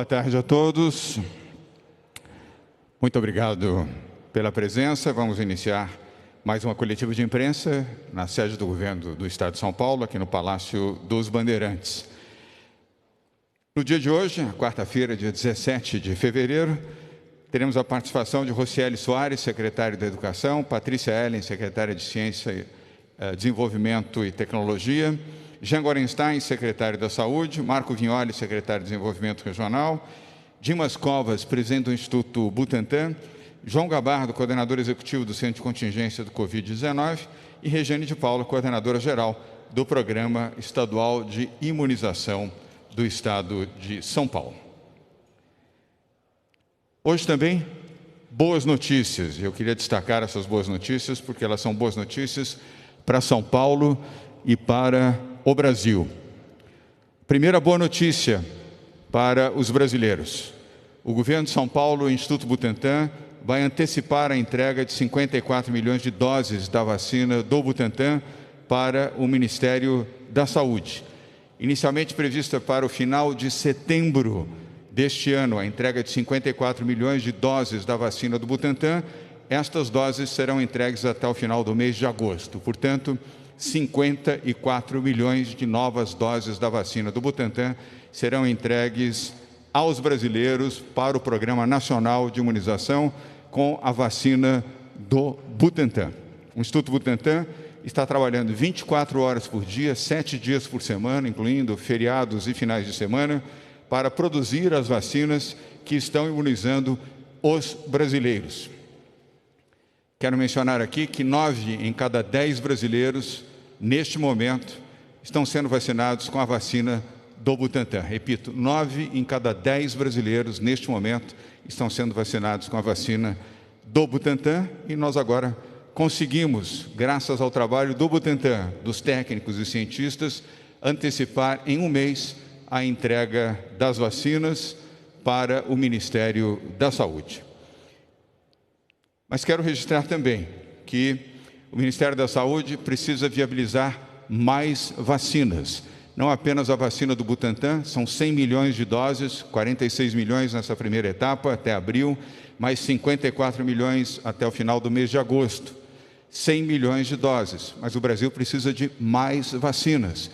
Boa tarde a todos. Muito obrigado pela presença. Vamos iniciar mais uma coletiva de imprensa na sede do Governo do Estado de São Paulo, aqui no Palácio dos Bandeirantes. No dia de hoje, quarta-feira, dia 17 de fevereiro, teremos a participação de Rocieli Soares, secretária da Educação, Patrícia Ellen, secretária de Ciência, Desenvolvimento e Tecnologia, Jean Gorenstein, secretário da Saúde, Marco Vignoli, secretário de Desenvolvimento Regional, Dimas Covas, presidente do Instituto Butantan, João Gabardo, coordenador executivo do Centro de Contingência do Covid-19 e Regiane de Paula, coordenadora geral do Programa Estadual de Imunização do Estado de São Paulo. Hoje também, boas notícias. Eu queria destacar essas boas notícias porque elas são boas notícias para São Paulo e para o Brasil. Primeira boa notícia para os brasileiros. O Governo de São Paulo, o Instituto Butantan, vai antecipar a entrega de 54 milhões de doses da vacina do Butantan para o Ministério da Saúde. Inicialmente prevista para o final de setembro deste ano, a entrega de 54 milhões de doses da vacina do Butantan, estas doses serão entregues até o final do mês de agosto. Portanto, 54 milhões de novas doses da vacina do Butantan serão entregues aos brasileiros para o Programa Nacional de Imunização com a vacina do Butantan. O Instituto Butantan está trabalhando 24 horas por dia, 7 dias por semana, incluindo feriados e finais de semana, para produzir as vacinas que estão imunizando os brasileiros. Quero mencionar aqui que 9 em cada 10 brasileiros, neste momento, estão sendo vacinados com a vacina do Butantan. Repito, 9 em cada 10 brasileiros, neste momento, estão sendo vacinados com a vacina do Butantan e nós agora conseguimos, graças ao trabalho do Butantan, dos técnicos e cientistas, antecipar em um mês a entrega das vacinas para o Ministério da Saúde. Mas quero registrar também que o Ministério da Saúde precisa viabilizar mais vacinas. Não apenas a vacina do Butantan, são 100 milhões de doses, 46 milhões nessa primeira etapa, até abril, mais 54 milhões até o final do mês de agosto. 100 milhões de doses, mas o Brasil precisa de mais vacinas.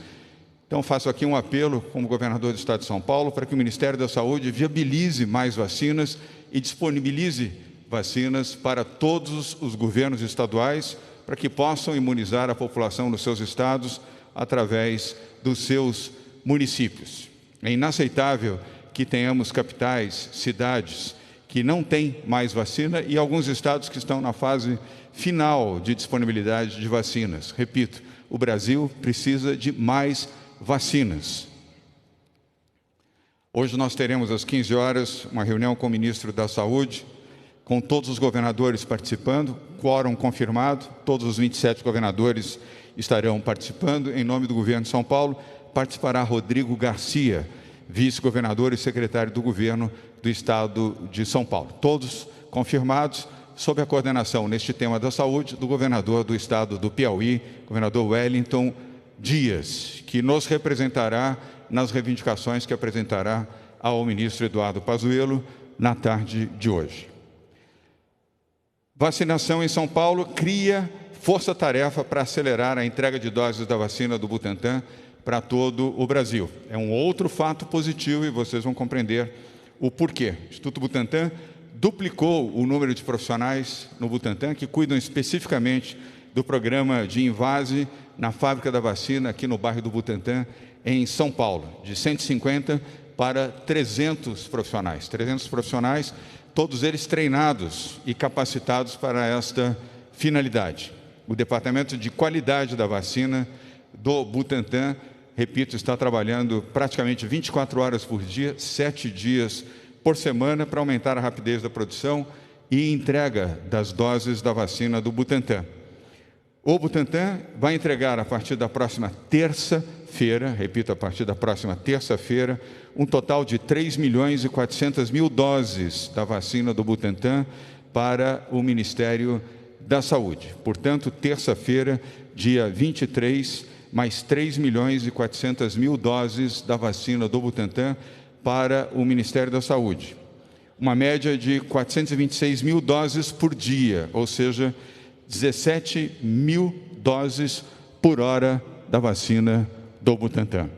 Então, faço aqui um apelo, como governador do Estado de São Paulo, para que o Ministério da Saúde viabilize mais vacinas e disponibilize vacinas para todos os governos estaduais, para que possam imunizar a população dos seus estados através dos seus municípios. É inaceitável que tenhamos capitais, cidades que não têm mais vacina e alguns estados que estão na fase final de disponibilidade de vacinas. Repito, o Brasil precisa de mais vacinas. Hoje nós teremos às 15 horas uma reunião com o ministro da Saúde, com todos os governadores participando, quórum confirmado, todos os 27 governadores estarão participando. Em nome do Governo de São Paulo, participará Rodrigo Garcia, vice-governador e secretário do Governo do Estado de São Paulo. Todos confirmados, sob a coordenação neste tema da saúde do governador do Estado do Piauí, governador Wellington Dias, que nos representará nas reivindicações que apresentará ao ministro Eduardo Pazuello na tarde de hoje. Vacinação em São Paulo cria força-tarefa para acelerar a entrega de doses da vacina do Butantan para todo o Brasil. É um outro fato positivo e vocês vão compreender o porquê. O Instituto Butantan duplicou o número de profissionais no Butantan que cuidam especificamente do programa de invase na fábrica da vacina aqui no bairro do Butantan, em São Paulo, de 150 para 300 profissionais. 300 profissionais, todos eles treinados e capacitados para esta finalidade. O Departamento de Qualidade da Vacina do Butantan, repito, está trabalhando praticamente 24 horas por dia, 7 dias por semana, para aumentar a rapidez da produção e entrega das doses da vacina do Butantan. O Butantan vai entregar a partir da próxima terça-feira, repito, a partir da próxima terça-feira, um total de 3.400.000 doses da vacina do Butantan para o Ministério da Saúde. Portanto, terça-feira, dia 23, mais 3.400.000 doses da vacina do Butantan para o Ministério da Saúde. Uma média de 426 mil doses por dia, ou seja, 17 mil doses por hora da vacina do Butantan.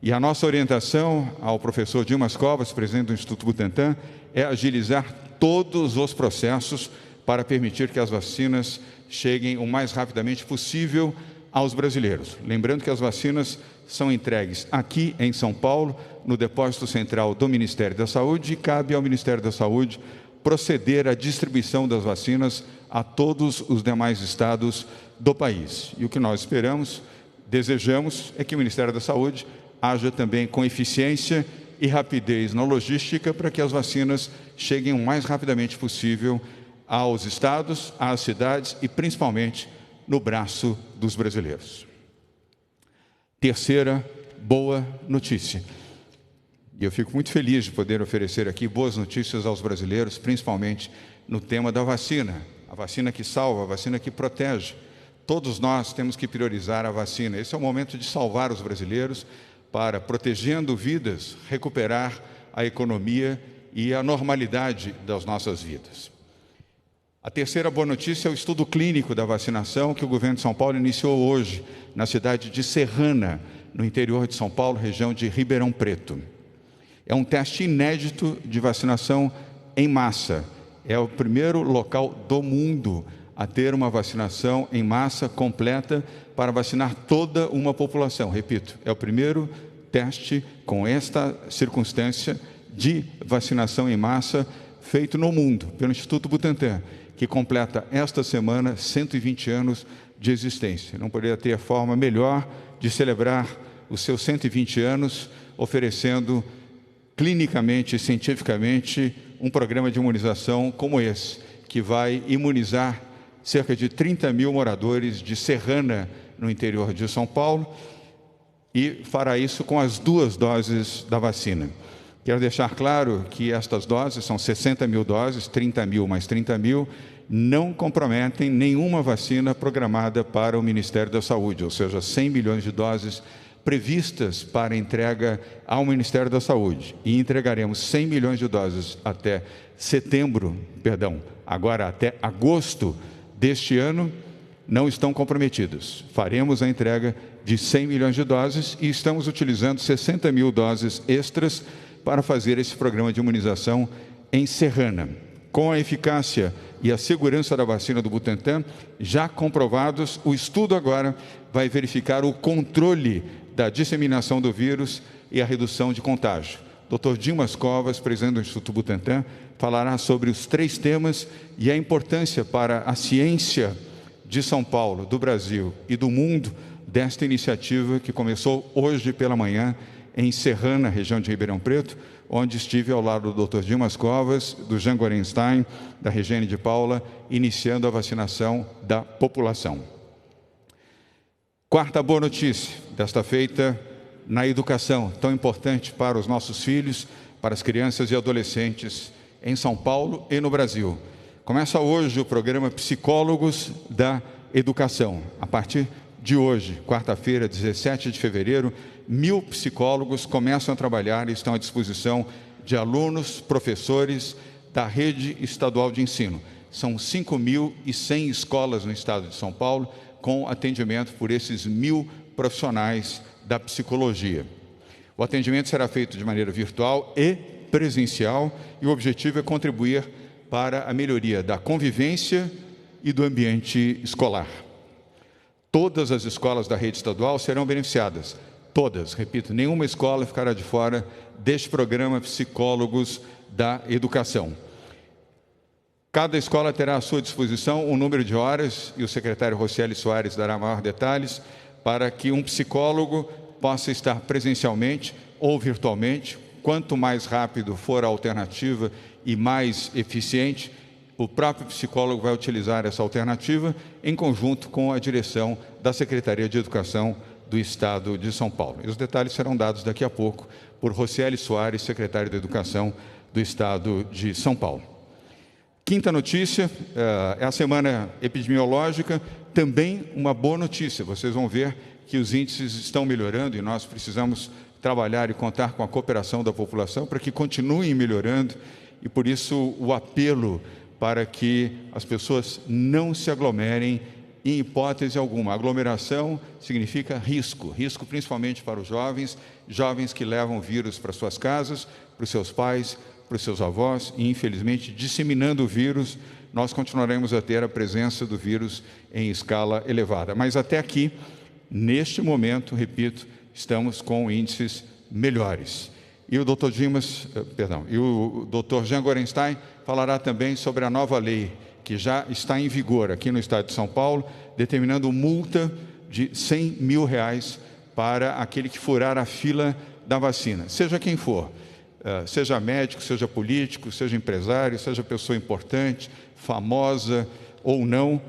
E a nossa orientação ao professor Dimas Covas, presidente do Instituto Butantan, é agilizar todos os processos para permitir que as vacinas cheguem o mais rapidamente possível aos brasileiros. Lembrando que as vacinas são entregues aqui em São Paulo, no depósito central do Ministério da Saúde, e cabe ao Ministério da Saúde proceder à distribuição das vacinas a todos os demais estados do país. E o que nós esperamos, desejamos, é que o Ministério da Saúde haja também com eficiência e rapidez na logística para que as vacinas cheguem o mais rapidamente possível aos estados, às cidades e principalmente no braço dos brasileiros. Terceira boa notícia. E eu fico muito feliz de poder oferecer aqui boas notícias aos brasileiros, principalmente no tema da vacina. A vacina que salva, a vacina que protege. Todos nós temos que priorizar a vacina. Esse é o momento de salvar os brasileiros para, protegendo vidas, recuperar a economia e a normalidade das nossas vidas. A terceira boa notícia é o estudo clínico da vacinação que o governo de São Paulo iniciou hoje na cidade de Serrana, no interior de São Paulo, região de Ribeirão Preto. É um teste inédito de vacinação em massa. É o primeiro local do mundo a ter uma vacinação em massa completa para vacinar toda uma população. Repito, é o primeiro teste com esta circunstância de vacinação em massa feito no mundo pelo Instituto Butantan, que completa esta semana 120 anos de existência. Não poderia ter forma melhor de celebrar os seus 120 anos oferecendo clinicamente e cientificamente um programa de imunização como esse, que vai imunizar cerca de 30 mil moradores de Serrana, no interior de São Paulo, e fará isso com as 2 doses da vacina. Quero deixar claro que estas doses, são 60 mil doses, 30 mil mais 30 mil, não comprometem nenhuma vacina programada para o Ministério da Saúde, ou seja, 100 milhões de doses previstas para entrega ao Ministério da Saúde. E entregaremos 100 milhões de doses até até agosto deste ano, não estão comprometidos. Faremos a entrega de 100 milhões de doses e estamos utilizando 60 mil doses extras para fazer esse programa de imunização em Serrana. Com a eficácia e a segurança da vacina do Butantan já comprovados, o estudo agora vai verificar o controle da disseminação do vírus e a redução de contágio. Dr. Dimas Covas, presidente do Instituto Butantan, falará sobre os 3 temas e a importância para a ciência de São Paulo, do Brasil e do mundo desta iniciativa que começou hoje pela manhã em Serrana, região de Ribeirão Preto, onde estive ao lado do Dr. Dimas Covas, do Jean Gorenstein, da Regiane de Paula, iniciando a vacinação da população. Quarta boa notícia, desta feita na educação, tão importante para os nossos filhos, para as crianças e adolescentes em São Paulo e no Brasil. Começa hoje o programa Psicólogos da Educação. A partir de hoje, quarta-feira, 17 de fevereiro, 1.000 psicólogos começam a trabalhar e estão à disposição de alunos, professores da rede estadual de ensino. São 5.100 escolas no estado de São Paulo com atendimento por esses 1.000 profissionais da psicologia. O atendimento será feito de maneira virtual e presencial e o objetivo é contribuir para a melhoria da convivência e do ambiente escolar. Todas as escolas da rede estadual serão beneficiadas. Todas, repito, nenhuma escola ficará de fora deste programa Psicólogos da Educação. Cada escola terá à sua disposição um número de horas, e o secretário Rocieli Soares dará maior detalhes, para que um psicólogo possa estar presencialmente ou virtualmente. Quanto mais rápido for a alternativa e mais eficiente, o próprio psicólogo vai utilizar essa alternativa em conjunto com a direção da Secretaria de Educação do Estado de São Paulo. E os detalhes serão dados daqui a pouco por Rocieli Soares, secretário de Educação do Estado de São Paulo. Quinta notícia, é a semana epidemiológica, também uma boa notícia. Vocês vão ver que os índices estão melhorando e nós precisamos trabalhar e contar com a cooperação da população para que continuem melhorando, e por isso o apelo para que as pessoas não se aglomerem em hipótese alguma. Aglomeração significa risco, risco principalmente para os jovens, jovens que levam vírus para suas casas, para os seus pais, para os seus avós, e infelizmente disseminando o vírus, nós continuaremos a ter a presença do vírus em escala elevada. Mas até aqui, neste momento, repito, estamos com índices melhores. E o Dr. o Dr. Jean Gorenstein falará também sobre a nova lei que já está em vigor aqui no estado de São Paulo, determinando multa de R$100 mil para aquele que furar a fila da vacina, seja quem for, seja médico, seja político, seja empresário, seja pessoa importante, famosa ou não,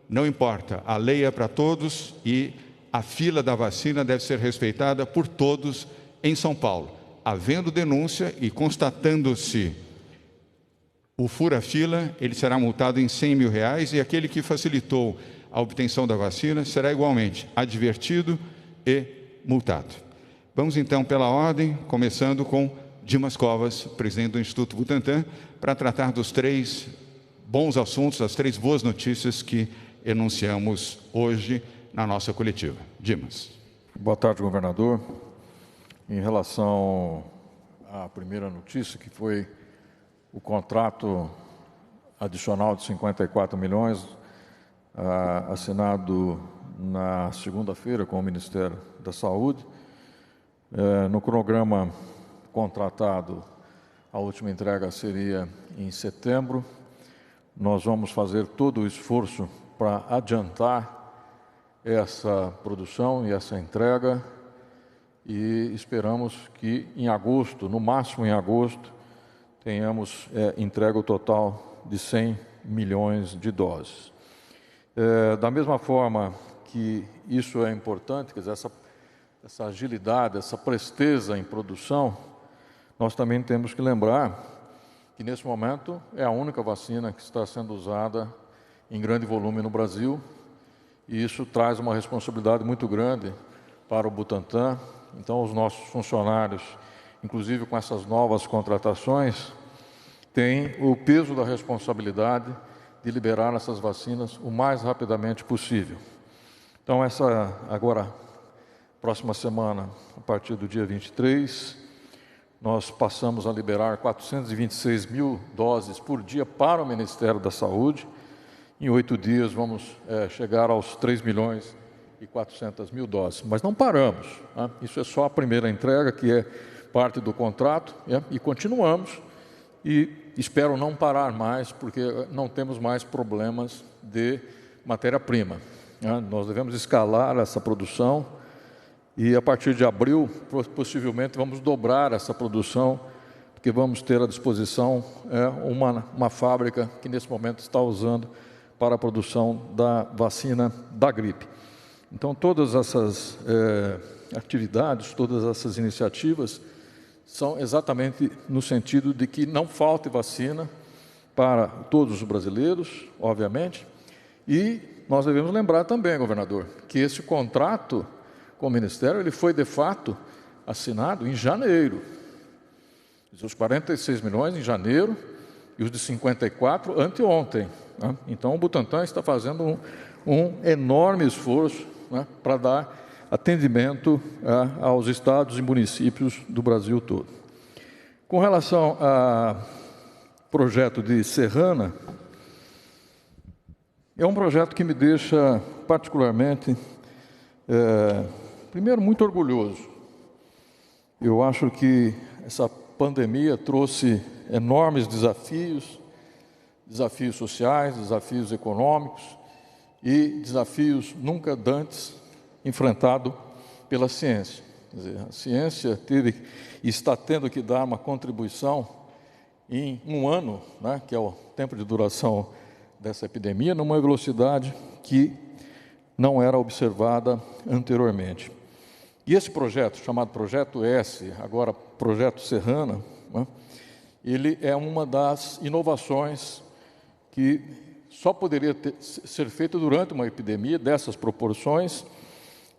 não importa, a lei é para todos e a fila da vacina deve ser respeitada por todos em São Paulo. Havendo denúncia e constatando-se o fura-fila, ele será multado em R$100 mil e aquele que facilitou a obtenção da vacina será igualmente advertido e multado. Vamos então pela ordem, começando com Dimas Covas, presidente do Instituto Butantan, para tratar dos 3 bons assuntos, das 3 boas notícias que enunciamos hoje na nossa coletiva. Dimas. Boa tarde, governador. Em relação à primeira notícia, que foi o contrato adicional de 54 milhões, assinado na segunda-feira com o Ministério da Saúde. No cronograma contratado, a última entrega seria em setembro. Nós vamos fazer todo o esforço para adiantar essa produção e essa entrega e esperamos que em agosto, no máximo em agosto, tenhamos entrega total de 100 milhões de doses. Da mesma forma que isso é importante, quer dizer, essa agilidade, essa presteza em produção, nós também temos que lembrar que nesse momento é a única vacina que está sendo usada em grande volume no Brasil, e isso traz uma responsabilidade muito grande para o Butantan. Então, os nossos funcionários, inclusive com essas novas contratações, têm o peso da responsabilidade de liberar essas vacinas o mais rapidamente possível. Então, agora, próxima semana, a partir do dia 23, nós passamos a liberar 426 mil doses por dia para o Ministério da Saúde. Em 8 dias vamos chegar aos 3 milhões e 400 mil doses. Mas não paramos, né? Isso é só a primeira entrega, que é parte do contrato, e continuamos. E espero não parar mais, porque não temos mais problemas de matéria-prima, né? Nós devemos escalar essa produção e, a partir de abril, possivelmente vamos dobrar essa produção, porque vamos ter à disposição uma fábrica que, nesse momento, está usando para a produção da vacina da gripe. Então, todas essas atividades, todas essas iniciativas são exatamente no sentido de que não falte vacina para todos os brasileiros, obviamente, e nós devemos lembrar também, governador, que esse contrato com o Ministério ele foi, de fato, assinado em janeiro. Os 46 milhões em janeiro e os de 54 anteontem, né? Então, o Butantan está fazendo um enorme esforço, né, para dar atendimento aos estados e municípios do Brasil todo. Com relação ao projeto de Serrana, é um projeto que me deixa particularmente, primeiro, muito orgulhoso. Eu acho que essa pandemia trouxe enormes desafios sociais, desafios econômicos e desafios nunca antes enfrentados pela ciência. Quer dizer, a ciência teve e está tendo que dar uma contribuição em um ano, né, que é o tempo de duração dessa epidemia, numa velocidade que não era observada anteriormente. E esse projeto, chamado Projeto S, agora Projeto Serrana, né, ele é uma das inovações que só poderia ser feito durante uma epidemia dessas proporções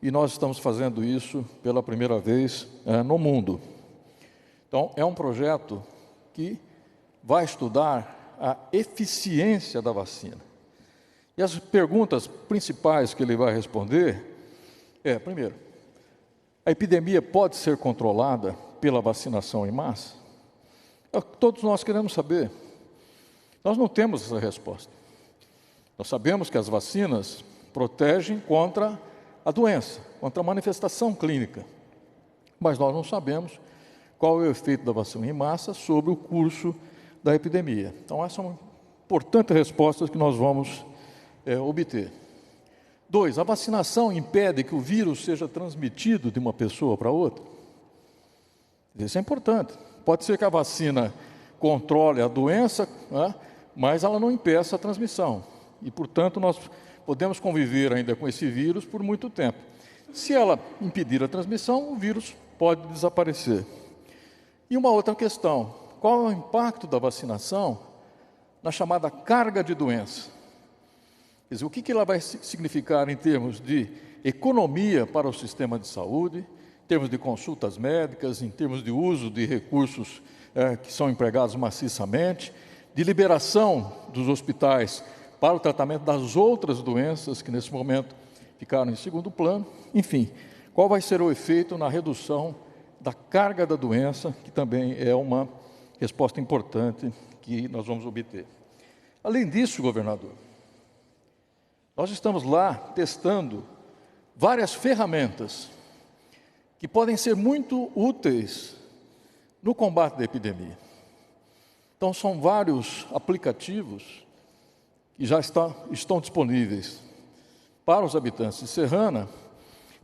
e nós estamos fazendo isso pela primeira vez no mundo. Então, é um projeto que vai estudar a eficiência da vacina. E as perguntas principais que ele vai responder primeiro, a epidemia pode ser controlada pela vacinação em massa? É o que todos nós queremos saber. Nós não temos essa resposta. Nós sabemos que as vacinas protegem contra a doença, contra a manifestação clínica, mas nós não sabemos qual é o efeito da vacina em massa sobre o curso da epidemia. Então, essa é uma importante resposta que nós vamos obter. 2, a vacinação impede que o vírus seja transmitido de uma pessoa para outra? Isso é importante. Pode ser que a vacina controle a doença, mas ela não impeça a transmissão. E, portanto, nós podemos conviver ainda com esse vírus por muito tempo. Se ela impedir a transmissão, o vírus pode desaparecer. E uma outra questão, qual é o impacto da vacinação na chamada carga de doença? Quer dizer, o que ela vai significar em termos de economia para o sistema de saúde, em termos de consultas médicas, em termos de uso de recursos que são empregados maciçamente, de liberação dos hospitais para o tratamento das outras doenças que nesse momento ficaram em segundo plano. Enfim, qual vai ser o efeito na redução da carga da doença, que também é uma resposta importante que nós vamos obter. Além disso, governador, nós estamos lá testando várias ferramentas que podem ser muito úteis no combate da epidemia. Então, são vários aplicativos que já estão disponíveis para os habitantes de Serrana,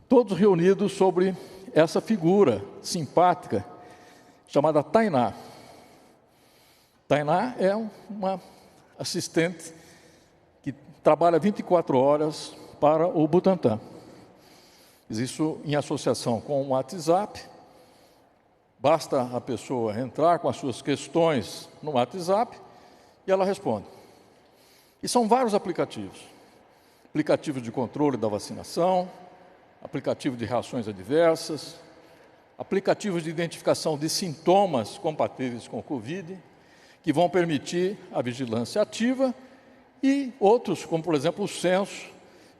todos reunidos sobre essa figura simpática chamada Tainá. Tainá é uma assistente que trabalha 24 horas para o Butantan. Isso em associação com o WhatsApp. Basta a pessoa entrar com as suas questões no WhatsApp e ela responde. E são vários aplicativos. Aplicativo de controle da vacinação, aplicativo de reações adversas, aplicativos de identificação de sintomas compatíveis com o Covid, que vão permitir a vigilância ativa, e outros, como, por exemplo, o censo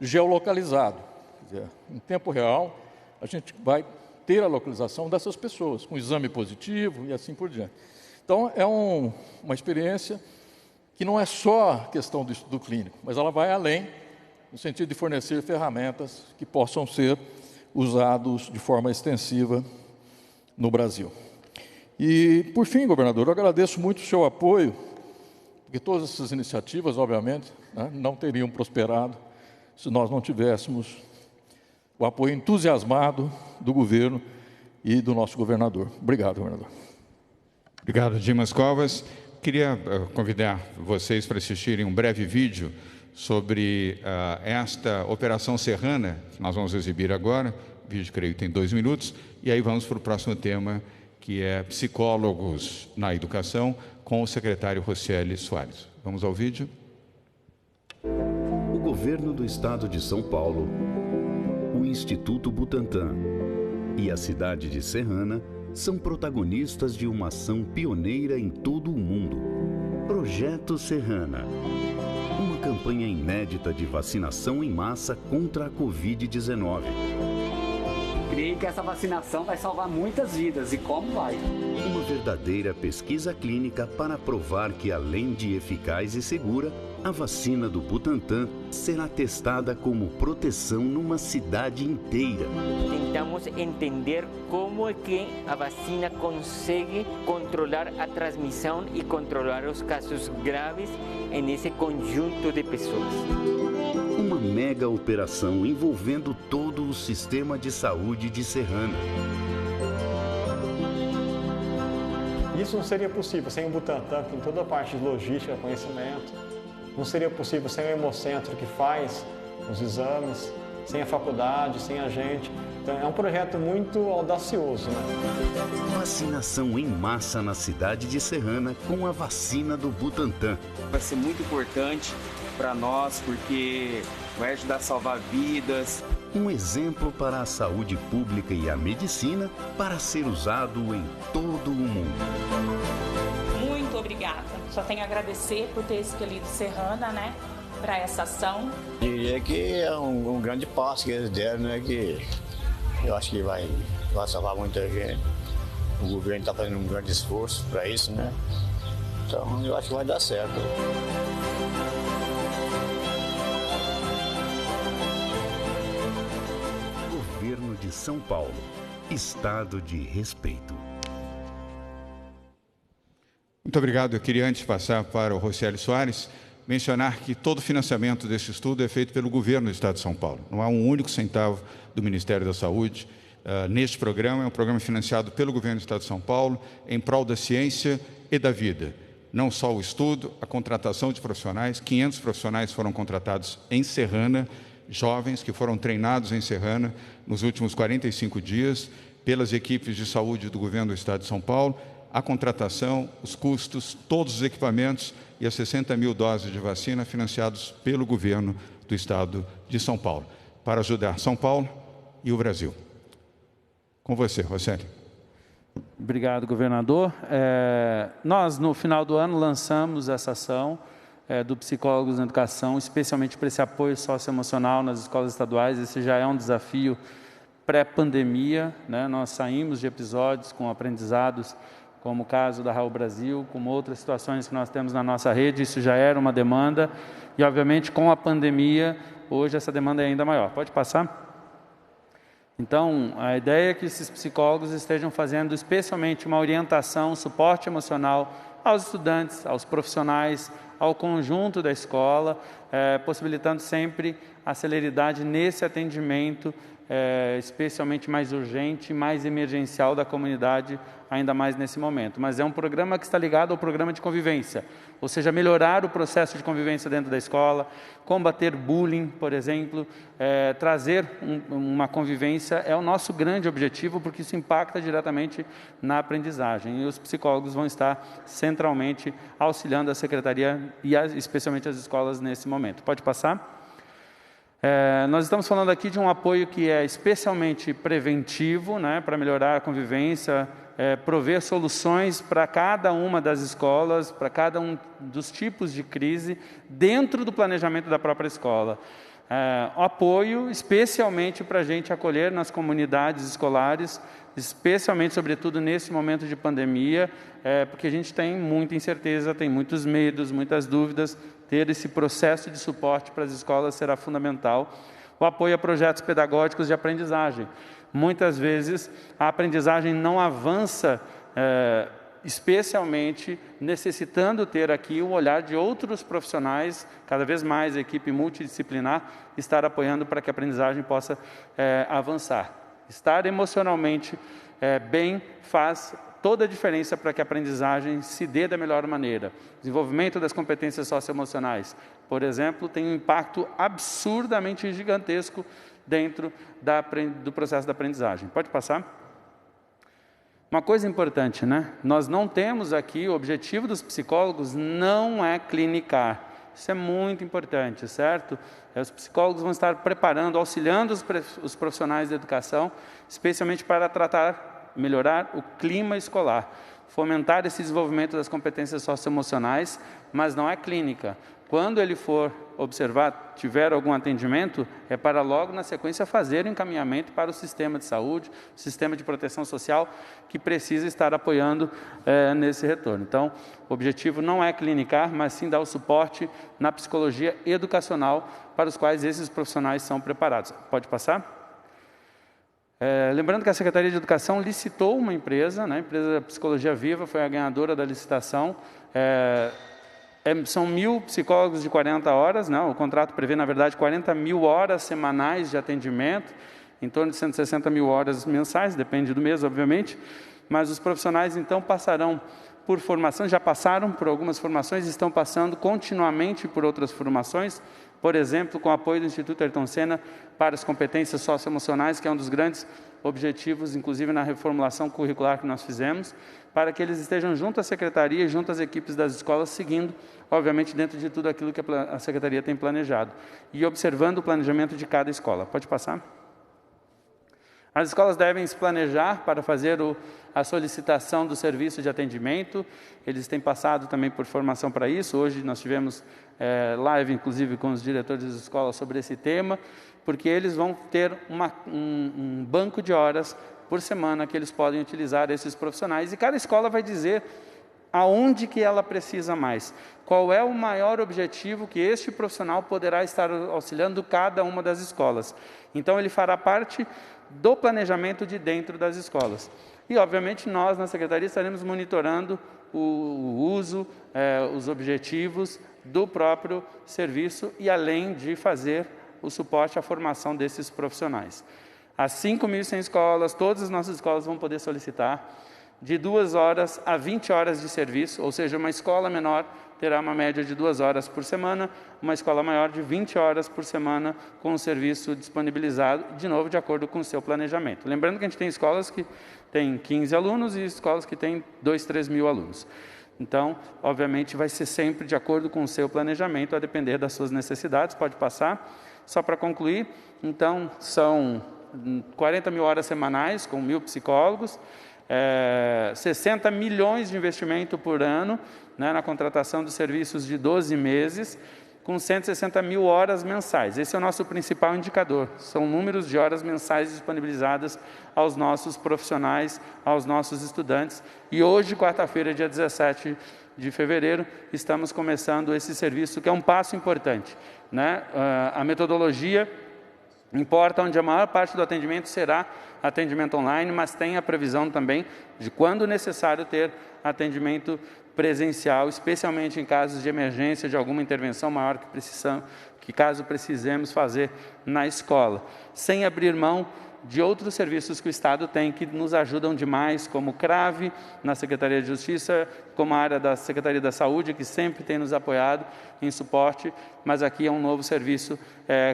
geolocalizado. Quer dizer, em tempo real, a gente vai ter a localização dessas pessoas, com exame positivo e assim por diante. Então, é uma experiência que não é só questão do estudo clínico, mas ela vai além, no sentido de fornecer ferramentas que possam ser usados de forma extensiva no Brasil. E, por fim, governador, eu agradeço muito o seu apoio, porque todas essas iniciativas, obviamente, não teriam prosperado se nós não tivéssemos o apoio entusiasmado do governo e do nosso governador. Obrigado, governador. Obrigado, Dimas Covas. Queria convidar vocês para assistirem um breve vídeo sobre esta Operação Serrana, que nós vamos exibir agora. O vídeo, creio, tem 2 minutos. E aí vamos para o próximo tema, que é psicólogos na educação, com o secretário Rocieli Soares. Vamos ao vídeo. O governo do estado de São Paulo, o Instituto Butantan e a cidade de Serrana são protagonistas de uma ação pioneira em todo o mundo. Projeto Serrana. Uma campanha inédita de vacinação em massa contra a Covid-19. Creio que essa vacinação vai salvar muitas vidas. E como vai? Uma verdadeira pesquisa clínica para provar que, além de eficaz e segura, a vacina do Butantan será testada como proteção numa cidade inteira. Tentamos entender como é que a vacina consegue controlar a transmissão e controlar os casos graves nesse conjunto de pessoas. Uma mega operação envolvendo todo o sistema de saúde de Serrana. Isso não seria possível sem o Butantan, que tem toda a parte de logística, conhecimento. Não seria possível sem o Hemocentro, que faz os exames, sem a faculdade, sem a gente. Então, é um projeto muito audacioso, né? Vacinação em massa na cidade de Serrana com a vacina do Butantan. Vai ser muito importante para nós, porque vai ajudar a salvar vidas, Um exemplo para a saúde pública e a medicina para ser usado em todo o mundo. Muito obrigada. Só tenho a agradecer por ter escolhido Serrana, né, para essa ação. Diria que é um grande passo que eles deram, né, que eu acho que vai salvar muita gente. O governo está fazendo um grande esforço para isso, né? Então eu acho que vai dar certo. Governo de São Paulo. Estado de respeito. Muito obrigado. Eu queria, antes de passar para o Rocieli Soares, mencionar que todo o financiamento desse estudo é feito pelo governo do Estado de São Paulo. Não há um único centavo do Ministério da Saúde neste programa. É um programa financiado pelo governo do Estado de São Paulo em prol da ciência e da vida. Não só o estudo, a contratação de profissionais. 500 profissionais foram contratados em Serrana, jovens que foram treinados em Serrana nos últimos 45 dias pelas equipes de saúde do governo do Estado de São Paulo. A contratação, os custos, todos os equipamentos e as 60 mil doses de vacina financiados pelo governo do Estado de São Paulo, para ajudar São Paulo e o Brasil. Com você, Rocieli. Obrigado, governador. Nós, no final do ano, lançamos essa ação do Psicólogos na Educação, especialmente para esse apoio socioemocional nas escolas estaduais. Esse já é um desafio pré-pandemia, né? Nós saímos de episódios com aprendizados, como o caso da Raul Brasil, como outras situações que nós temos na nossa rede. Isso já era uma demanda e, obviamente, com a pandemia, hoje essa demanda é ainda maior. Pode passar? Então, a ideia é que esses psicólogos estejam fazendo especialmente uma orientação, suporte emocional aos estudantes, aos profissionais, ao conjunto da escola, possibilitando sempre a celeridade nesse atendimento, especialmente mais urgente, mais emergencial da comunidade, ainda mais nesse momento. Mas é um programa que está ligado ao programa de convivência, ou seja, melhorar o processo de convivência dentro da escola, combater bullying, por exemplo, trazer uma convivência é o nosso grande objetivo, porque isso impacta diretamente na aprendizagem. E os psicólogos vão estar centralmente auxiliando a secretaria e especialmente as escolas nesse momento. Pode passar? Nós estamos falando aqui de um apoio que é especialmente preventivo, né, para melhorar a convivência, prover soluções para cada uma das escolas, para cada um dos tipos de crise, dentro do planejamento da própria escola. Apoio especialmente para a gente acolher nas comunidades escolares, especialmente, sobretudo, nesse momento de pandemia, porque a gente tem muita incerteza, tem muitos medos, muitas dúvidas. Ter esse processo de suporte para as escolas será fundamental. O apoio a projetos pedagógicos de aprendizagem. Muitas vezes, a aprendizagem não avança, especialmente necessitando ter aqui o olhar de outros profissionais, cada vez mais a equipe multidisciplinar, estar apoiando para que a aprendizagem possa avançar. Estar emocionalmente bem faz toda a diferença para que a aprendizagem se dê da melhor maneira. Desenvolvimento das competências socioemocionais, por exemplo, tem um impacto absurdamente gigantesco dentro do processo da aprendizagem. Pode passar? Uma coisa importante, né? Nós não temos aqui, o objetivo dos psicólogos não é clinicar. Isso é muito importante, certo? Os psicólogos vão estar preparando, auxiliando os profissionais da educação, especialmente para melhorar o clima escolar, fomentar esse desenvolvimento das competências socioemocionais, mas não é clínica. Quando ele for observar, tiver algum atendimento, é para logo na sequência fazer o encaminhamento para o sistema de saúde, o sistema de proteção social, que precisa estar apoiando nesse retorno. Então, o objetivo não é clinicar, mas sim dar o suporte na psicologia educacional para os quais esses profissionais são preparados. Pode passar? Lembrando que a Secretaria de Educação licitou uma empresa, né, a empresa Psicologia Viva foi a ganhadora da licitação. São 1.000 psicólogos de 40 horas, né, o contrato prevê, na verdade, 40 mil horas semanais de atendimento, em torno de 160 mil horas mensais, depende do mês, obviamente, mas os profissionais, então, passarão por formação, já passaram por algumas formações, estão passando continuamente por outras formações, por exemplo, com o apoio do Instituto Ayrton Senna para as competências socioemocionais, que é um dos grandes objetivos, inclusive na reformulação curricular que nós fizemos, para que eles estejam junto à Secretaria e junto às equipes das escolas, seguindo, obviamente, dentro de tudo aquilo que a Secretaria tem planejado, e observando o planejamento de cada escola. Pode passar? As escolas devem se planejar para fazer a solicitação do serviço de atendimento. Eles têm passado também por formação para isso. Hoje nós tivemos live, inclusive, com os diretores das escolas sobre esse tema, porque eles vão ter um banco de horas por semana que eles podem utilizar esses profissionais. E cada escola vai dizer aonde que ela precisa mais. Qual é o maior objetivo que este profissional poderá estar auxiliando cada uma das escolas. Então, ele fará parte do planejamento de dentro das escolas. E, obviamente, nós, na Secretaria, estaremos monitorando o uso, os objetivos do próprio serviço e além de fazer o suporte à formação desses profissionais. As 5.100 escolas, todas as nossas escolas vão poder solicitar de 2 horas a 20 horas de serviço, ou seja, uma escola menor terá uma média de 2 horas por semana, uma escola maior de 20 horas por semana com o serviço disponibilizado, de novo, de acordo com o seu planejamento. Lembrando que a gente tem escolas que têm 15 alunos e escolas que têm 2, 3 mil alunos. Então, obviamente, vai ser sempre de acordo com o seu planejamento, a depender das suas necessidades. Pode passar. Só para concluir, então, são 40 mil horas semanais, com 1.000 psicólogos, 60 milhões de investimento por ano, né, na contratação de serviços de 12 meses, com 160 mil horas mensais. Esse é o nosso principal indicador, são números de horas mensais disponibilizadas aos nossos profissionais, aos nossos estudantes. E hoje, quarta-feira, dia 17 de fevereiro, estamos começando esse serviço, que é um passo importante, né? A metodologia importa, onde a maior parte do atendimento será atendimento online, mas tem a previsão também de, quando necessário, ter atendimento presencial, especialmente em casos de emergência, de alguma intervenção maior que caso precisemos fazer na escola, sem abrir mão de outros serviços que o Estado tem, que nos ajudam demais, como o CRAVE, na Secretaria de Justiça, como a área da Secretaria da Saúde, que sempre tem nos apoiado em suporte, mas aqui é um novo serviço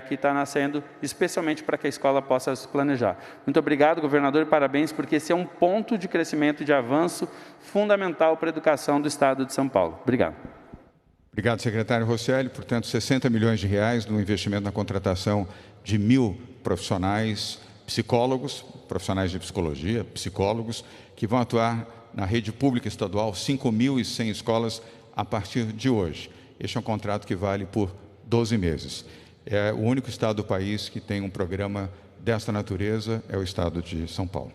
que está nascendo, especialmente para que a escola possa se planejar. Muito obrigado, governador, e parabéns, porque esse é um ponto de crescimento e de avanço fundamental para a educação do Estado de São Paulo. Obrigado. Obrigado, secretário Rosselli. Portanto, 60 milhões de reais no investimento na contratação de 1.000 profissionais, psicólogos, profissionais de psicologia, psicólogos, que vão atuar na rede pública estadual, 5.100 escolas a partir de hoje. Este é um contrato que vale por 12 meses. É o único estado do país que tem um programa desta natureza, é o estado de São Paulo.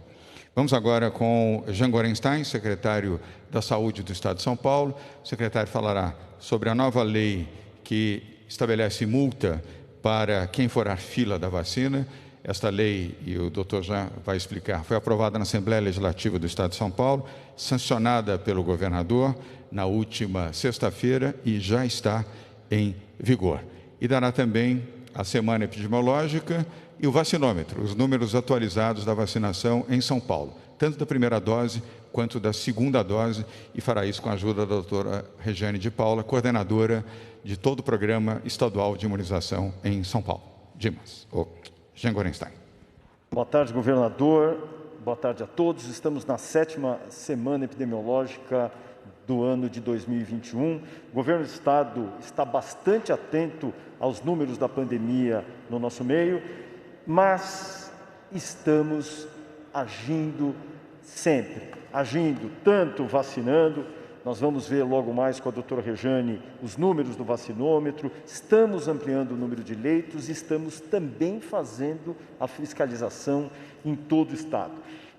Vamos agora com Jean Gorenstein, secretário da Saúde do estado de São Paulo. O secretário falará sobre a nova lei que estabelece multa para quem furar fila da vacina. Esta lei, e o doutor Jean vai explicar, foi aprovada na Assembleia Legislativa do Estado de São Paulo, sancionada pelo governador na última sexta-feira e já está em vigor. E dará também a semana epidemiológica e o vacinômetro, os números atualizados da vacinação em São Paulo, tanto da primeira dose quanto da segunda dose, e fará isso com a ajuda da doutora Regiane de Paula, coordenadora de todo o programa estadual de imunização em São Paulo. Dimas. Jean Gorenstein. Boa tarde, governador. Boa tarde a todos. Estamos na 7ª semana epidemiológica do ano de 2021. O governo do Estado está bastante atento aos números da pandemia no nosso meio, mas estamos agindo sempre, agindo tanto vacinando. Nós vamos ver logo mais com a doutora Regiane os números do vacinômetro, estamos ampliando o número de leitos e estamos também fazendo a fiscalização em todo o Estado.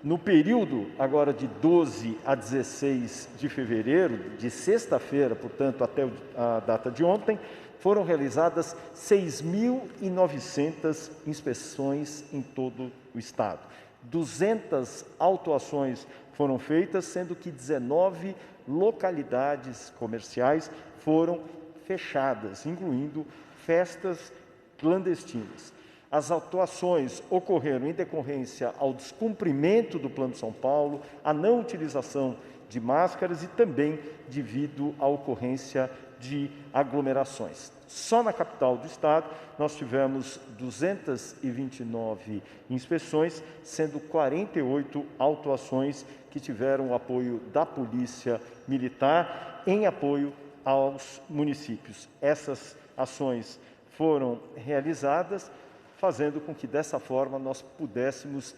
No período agora de 12 a 16 de fevereiro, de sexta-feira, portanto, até a data de ontem, foram realizadas 6.900 inspeções em todo o Estado. 200 autuações foram feitas, sendo que 19 localidades comerciais foram fechadas, incluindo festas clandestinas. As autuações ocorreram em decorrência ao descumprimento do Plano São Paulo, à não utilização de máscaras e também devido à ocorrência de aglomerações. Só na capital do estado nós tivemos 229 inspeções, sendo 48 autuações que tiveram o apoio da Polícia Militar em apoio aos municípios. Essas ações foram realizadas, fazendo com que dessa forma nós pudéssemos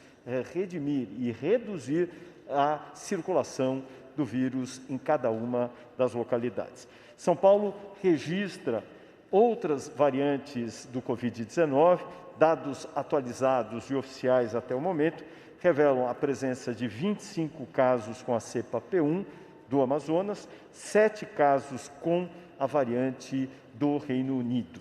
redimir e reduzir a circulação do vírus em cada uma das localidades. São Paulo registra outras variantes do Covid-19, dados atualizados e oficiais até o momento, revelam a presença de 25 casos com a cepa P1 do Amazonas, 7 casos com a variante do Reino Unido.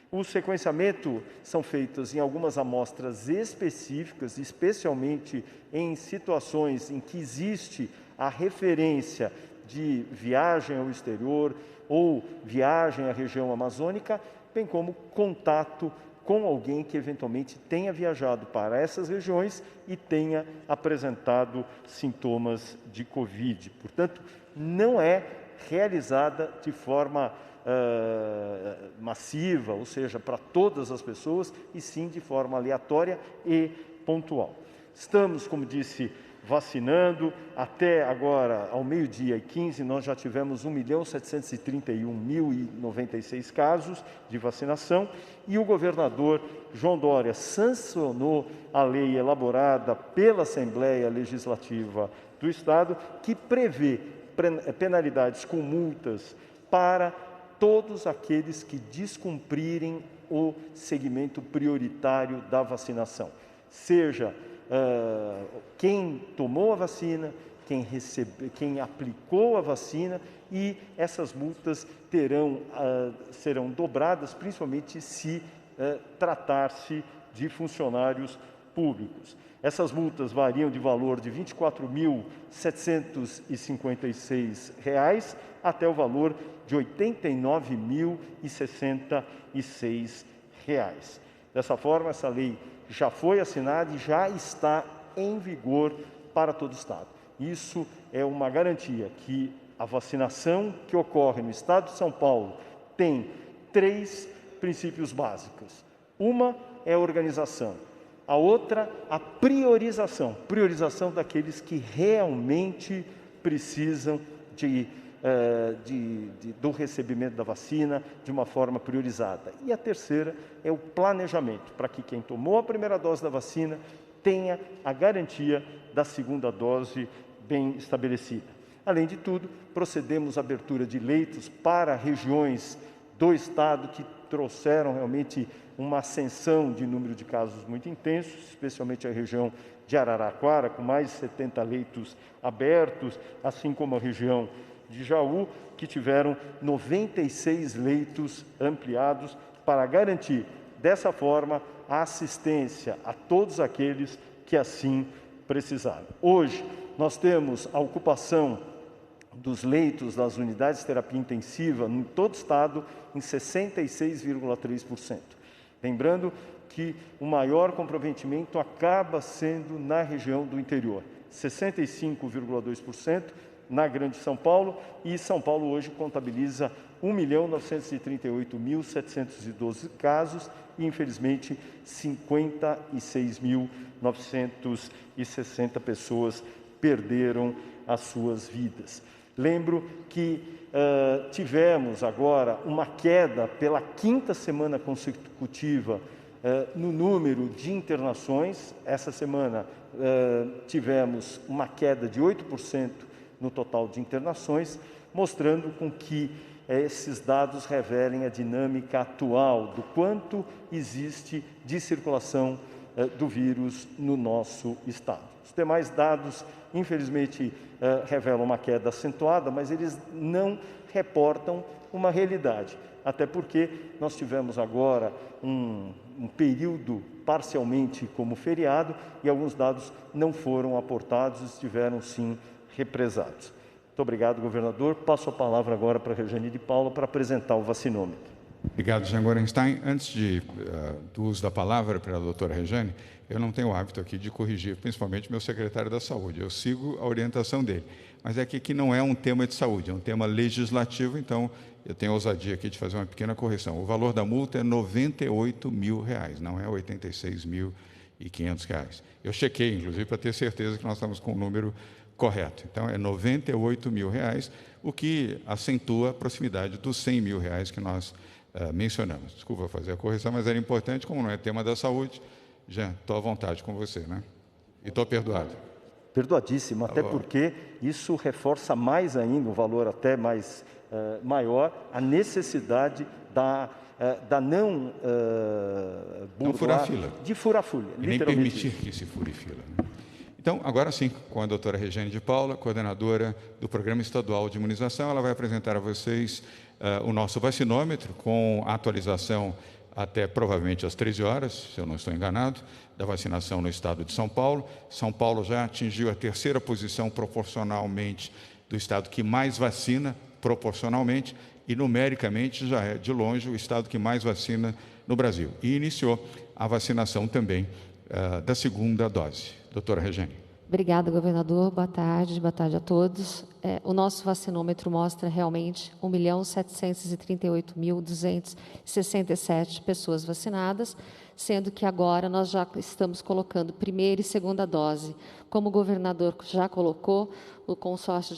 O sequenciamento são feitos em algumas amostras específicas, especialmente em situações em que existe a referência de viagem ao exterior ou viagem à região amazônica, bem como contato com alguém que eventualmente tenha viajado para essas regiões e tenha apresentado sintomas de Covid. Portanto, não é realizada de forma massiva, ou seja, para todas as pessoas, e sim de forma aleatória e pontual. Estamos, como disse, vacinando. Até agora, ao 12h15, nós já tivemos 1.731.096 casos de vacinação e o governador João Dória sancionou a lei elaborada pela Assembleia Legislativa do Estado, que prevê penalidades com multas para todos aqueles que descumprirem o segmento prioritário da vacinação, seja quem tomou a vacina, quem aplicou a vacina, e essas multas serão dobradas, principalmente se tratar-se de funcionários públicos. Essas multas variam de valor de R$ 24.756 até o valor de R$ 89.066. Dessa forma, essa lei já foi assinada e já está em vigor para todo o Estado. Isso é uma garantia que a vacinação que ocorre no Estado de São Paulo tem 3 princípios básicos. Uma é a organização, a outra, a priorização daqueles que realmente precisam do recebimento da vacina de uma forma priorizada. E a terceira é o planejamento, para que quem tomou a primeira dose da vacina tenha a garantia da segunda dose bem estabelecida. Além de tudo, procedemos à abertura de leitos para regiões do Estado que trouxeram realmente uma ascensão de número de casos muito intensos, especialmente a região de Araraquara, com mais de 70 leitos abertos, assim como a região de Jaú, que tiveram 96 leitos ampliados para garantir, dessa forma, a assistência a todos aqueles que assim precisaram. Hoje, nós temos a ocupação dos leitos das unidades de terapia intensiva em todo o Estado em 66,3%. Lembrando que o maior comprometimento acaba sendo na região do interior, 65,2%, na Grande São Paulo, e São Paulo hoje contabiliza 1.938.712 casos e, infelizmente, 56.960 pessoas perderam as suas vidas. Lembro que tivemos agora uma queda pela 5ª semana consecutiva no número de internações. Essa semana tivemos uma queda de 8% no total de internações, mostrando com que esses dados revelem a dinâmica atual do quanto existe de circulação do vírus no nosso estado. Os demais dados, infelizmente, revelam uma queda acentuada, mas eles não reportam uma realidade, até porque nós tivemos agora um período parcialmente como feriado e alguns dados não foram aportados, estiveram sim represados. Muito obrigado, governador. Passo a palavra agora para a Rejane de Paula para apresentar o vacinômetro. Obrigado, Jean Gorenstein. Antes do uso da palavra para a doutora Rejane, eu não tenho o hábito aqui de corrigir, principalmente meu secretário da Saúde. Eu sigo a orientação dele. Mas é que aqui não é um tema de saúde, é um tema legislativo, então eu tenho a ousadia aqui de fazer uma pequena correção. O valor da multa é R$ 98.000, não é R$ 86.500. Eu chequei, inclusive, para ter certeza que nós estamos com o número correto. Então, é R$ 98.000, o que acentua a proximidade dos R$ 100.000 que nós mencionamos. Desculpa fazer a correção, mas era importante, como não é tema da saúde. Já estou à vontade com você, né? E estou perdoado. Perdoadíssimo, até porque isso reforça mais ainda, um valor até mais maior, a necessidade da não furar fila. De furar fila. E nem permitir que se fure fila. Né? Então, agora sim, com a doutora Regiane de Paula, coordenadora do Programa Estadual de Imunização, ela vai apresentar a vocês o nosso vacinômetro, com a atualização até provavelmente às 13 horas, se eu não estou enganado, da vacinação no estado de São Paulo. São Paulo já atingiu a 3ª posição proporcionalmente do estado que mais vacina, proporcionalmente, e numericamente já é, de longe, o estado que mais vacina no Brasil. E iniciou a vacinação também da 2ª dose. Doutora Regiane. Obrigada, governador. Boa tarde a todos. O nosso vacinômetro mostra realmente 1.738.267 pessoas vacinadas, sendo que agora nós já estamos colocando 1ª e 2ª dose. Como o governador já colocou, o consórcio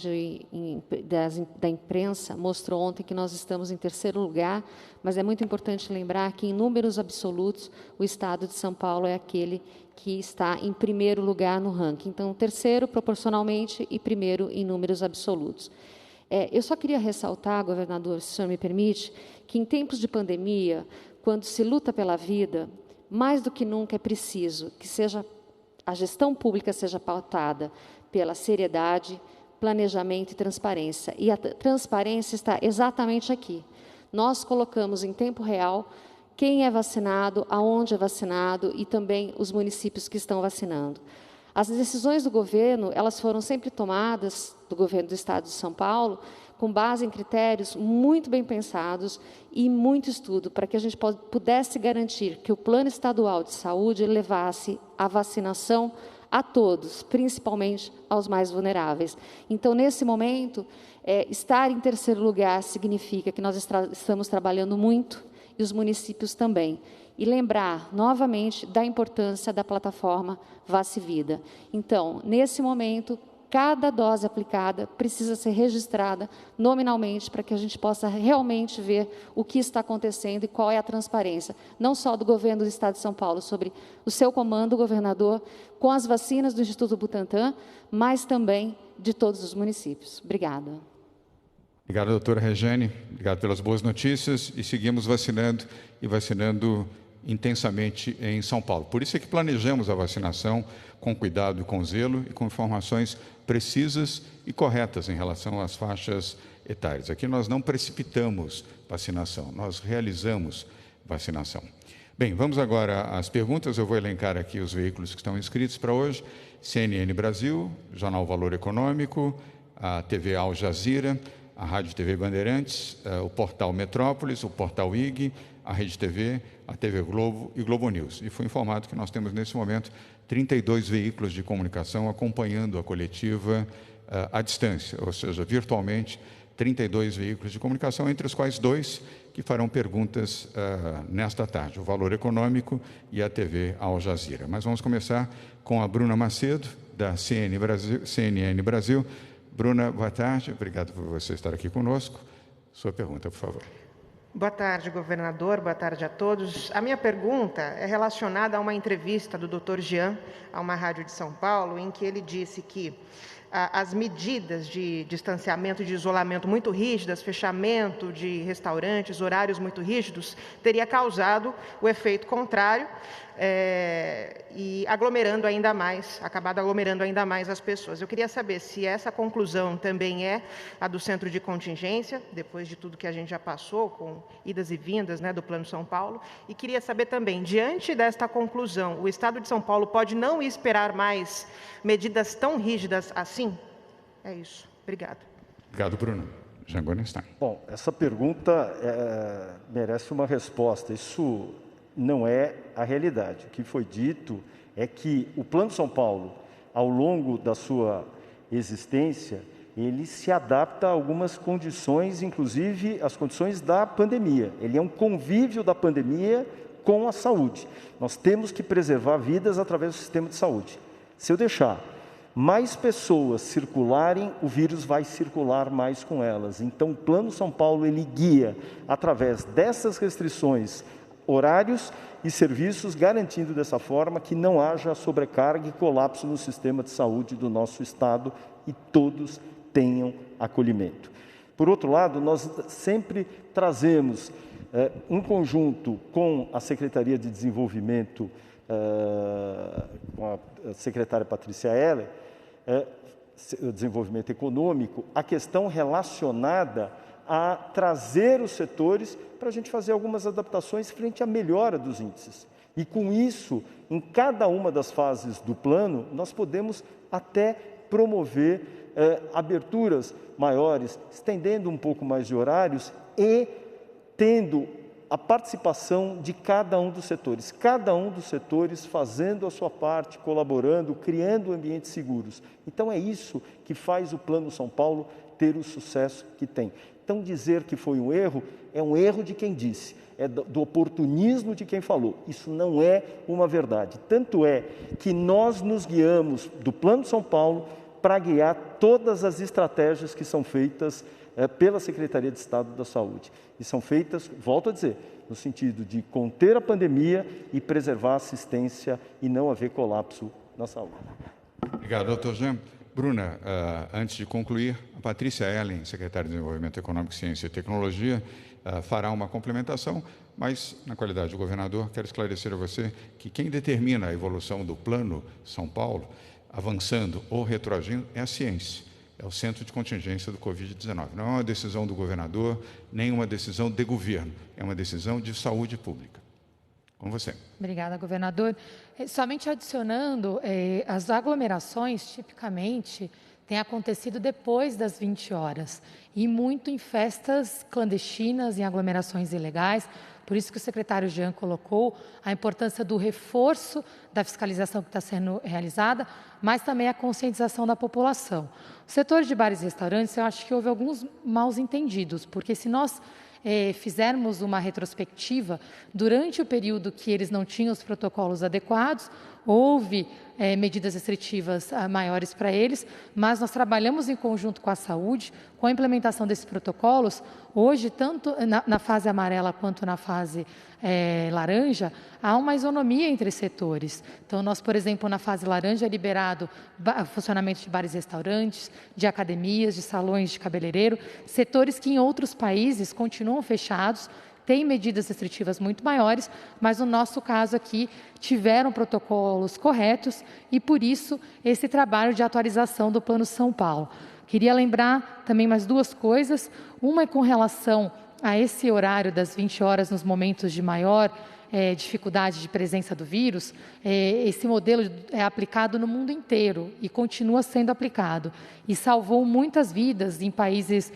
da imprensa mostrou ontem que nós estamos em 3º lugar, mas é muito importante lembrar que, em números absolutos, o estado de São Paulo é aquele que está em 1º lugar no ranking. Então, 3º proporcionalmente e 1º em números absolutos. Eu só queria ressaltar, governador, se o senhor me permite, que em tempos de pandemia, quando se luta pela vida, mais do que nunca é preciso que a gestão pública seja pautada pela seriedade, planejamento e transparência. E a transparência está exatamente aqui. Nós colocamos em tempo real quem é vacinado, aonde é vacinado e também os municípios que estão vacinando. As decisões do governo, elas foram sempre tomadas, do governo do Estado de São Paulo, com base em critérios muito bem pensados e muito estudo, para que a gente pudesse garantir que o Plano Estadual de Saúde levasse a vacinação a todos, principalmente aos mais vulneráveis. Então, nesse momento, estar em 3º lugar significa que nós estamos trabalhando muito, e os municípios também. E lembrar, novamente, da importância da plataforma VaciVida. Então, nesse momento, cada dose aplicada precisa ser registrada nominalmente para que a gente possa realmente ver o que está acontecendo e qual é a transparência, não só do governo do Estado de São Paulo, sobre o seu comando, governador, com as vacinas do Instituto Butantan, mas também de todos os municípios. Obrigada. Obrigado, doutora Regiane. Obrigado pelas boas notícias. E seguimos vacinando intensamente em São Paulo. Por isso é que planejamos a vacinação com cuidado e com zelo e com informações precisas e corretas em relação às faixas etárias. Aqui nós não precipitamos vacinação, nós realizamos vacinação. Bem, vamos agora às perguntas. Eu vou elencar aqui os veículos que estão inscritos para hoje. CNN Brasil, Jornal Valor Econômico, a TV Al Jazeera, a Rádio TV Bandeirantes, o Portal Metrópolis, o Portal IG, a Rede TV, a TV Globo e Globo News. E fui informado que nós temos, nesse momento, 32 veículos de comunicação acompanhando a coletiva à distância, ou seja, virtualmente, 32 veículos de comunicação, entre os quais 2 que farão perguntas nesta tarde, o Valor Econômico e a TV Al Jazeera. Mas vamos começar com a Bruna Macedo, da CNN Brasil. Bruna, boa tarde. Obrigado por você estar aqui conosco. Sua pergunta, por favor. Boa tarde, governador. Boa tarde a todos. A minha pergunta é relacionada a uma entrevista do Dr. Jean a uma rádio de São Paulo, em que ele disse que as medidas de distanciamento e de isolamento muito rígidas, fechamento de restaurantes, horários muito rígidos, teria causado o efeito contrário e acabado aglomerando ainda mais as pessoas. Eu queria saber se essa conclusão também é a do centro de contingência, depois de tudo que a gente já passou, com idas e vindas, do Plano São Paulo, e queria saber também, diante desta conclusão, o Estado de São Paulo pode não esperar mais medidas tão rígidas assim? É isso. Obrigado. Obrigado, Bruno. Jean Gorenstein. Bom, essa pergunta merece uma resposta. Isso não é a realidade. O que foi dito é que o Plano São Paulo, ao longo da sua existência, ele se adapta a algumas condições, inclusive as condições da pandemia. Ele é um convívio da pandemia com a saúde. Nós temos que preservar vidas através do sistema de saúde. Se eu deixar mais pessoas circularem, o vírus vai circular mais com elas. Então, o Plano São Paulo, ele guia, através dessas restrições, horários e serviços, garantindo dessa forma que não haja sobrecarga e colapso no sistema de saúde do nosso Estado e todos tenham acolhimento. Por outro lado, nós sempre trazemos um conjunto com a Secretaria de Desenvolvimento, com a secretária Patrícia Heller, Desenvolvimento Econômico, a questão relacionada a trazer os setores para a gente fazer algumas adaptações frente à melhora dos índices. E com isso, em cada uma das fases do plano, nós podemos até promover aberturas maiores, estendendo um pouco mais de horários e tendo a participação de cada um dos setores fazendo a sua parte, colaborando, criando ambientes seguros. Então é isso que faz o Plano São Paulo ter o sucesso que tem. Então dizer que foi um erro, é um erro de quem disse, é do oportunismo de quem falou. Isso não é uma verdade. Tanto é que nós nos guiamos do Plano São Paulo para guiar todas as estratégias que são feitas pela Secretaria de Estado da Saúde. E são feitas, volto a dizer, no sentido de conter a pandemia e preservar a assistência e não haver colapso na saúde. Obrigado, doutor Jean. Bruna, antes de concluir, a Patrícia Heller, secretária de Desenvolvimento Econômico, Ciência e Tecnologia, fará uma complementação, mas, na qualidade de governador, quero esclarecer a você que quem determina a evolução do Plano São Paulo, avançando ou retroagindo, é a ciência. É o Centro de Contingência do Covid-19. Não é uma decisão do governador, nem uma decisão de governo. É uma decisão de saúde pública. Com você. Obrigada, governador. Somente adicionando, as aglomerações, tipicamente, têm acontecido depois das 20 horas. E muito em festas clandestinas, em aglomerações ilegais. Por isso que o secretário Jean colocou a importância do reforço da fiscalização que está sendo realizada, mas também a conscientização da população. O setor de bares e restaurantes, eu acho que houve alguns maus entendidos, porque se nós fizermos uma retrospectiva, durante o período que eles não tinham os protocolos adequados, houve medidas restritivas maiores para eles, mas nós trabalhamos em conjunto com a saúde, com a implementação desses protocolos. Hoje, tanto na fase amarela quanto na fase laranja, há uma isonomia entre setores. Então, nós, por exemplo, na fase laranja é liberado funcionamento de bares e restaurantes, de academias, de salões de cabeleireiro, setores que em outros países continuam fechados, tem medidas restritivas muito maiores, mas no nosso caso aqui tiveram protocolos corretos e, por isso, esse trabalho de atualização do Plano São Paulo. Queria lembrar também mais duas coisas. Uma é com relação a esse horário das 20 horas nos momentos de maior dificuldade de presença do vírus. Esse modelo é aplicado no mundo inteiro e continua sendo aplicado. E salvou muitas vidas em países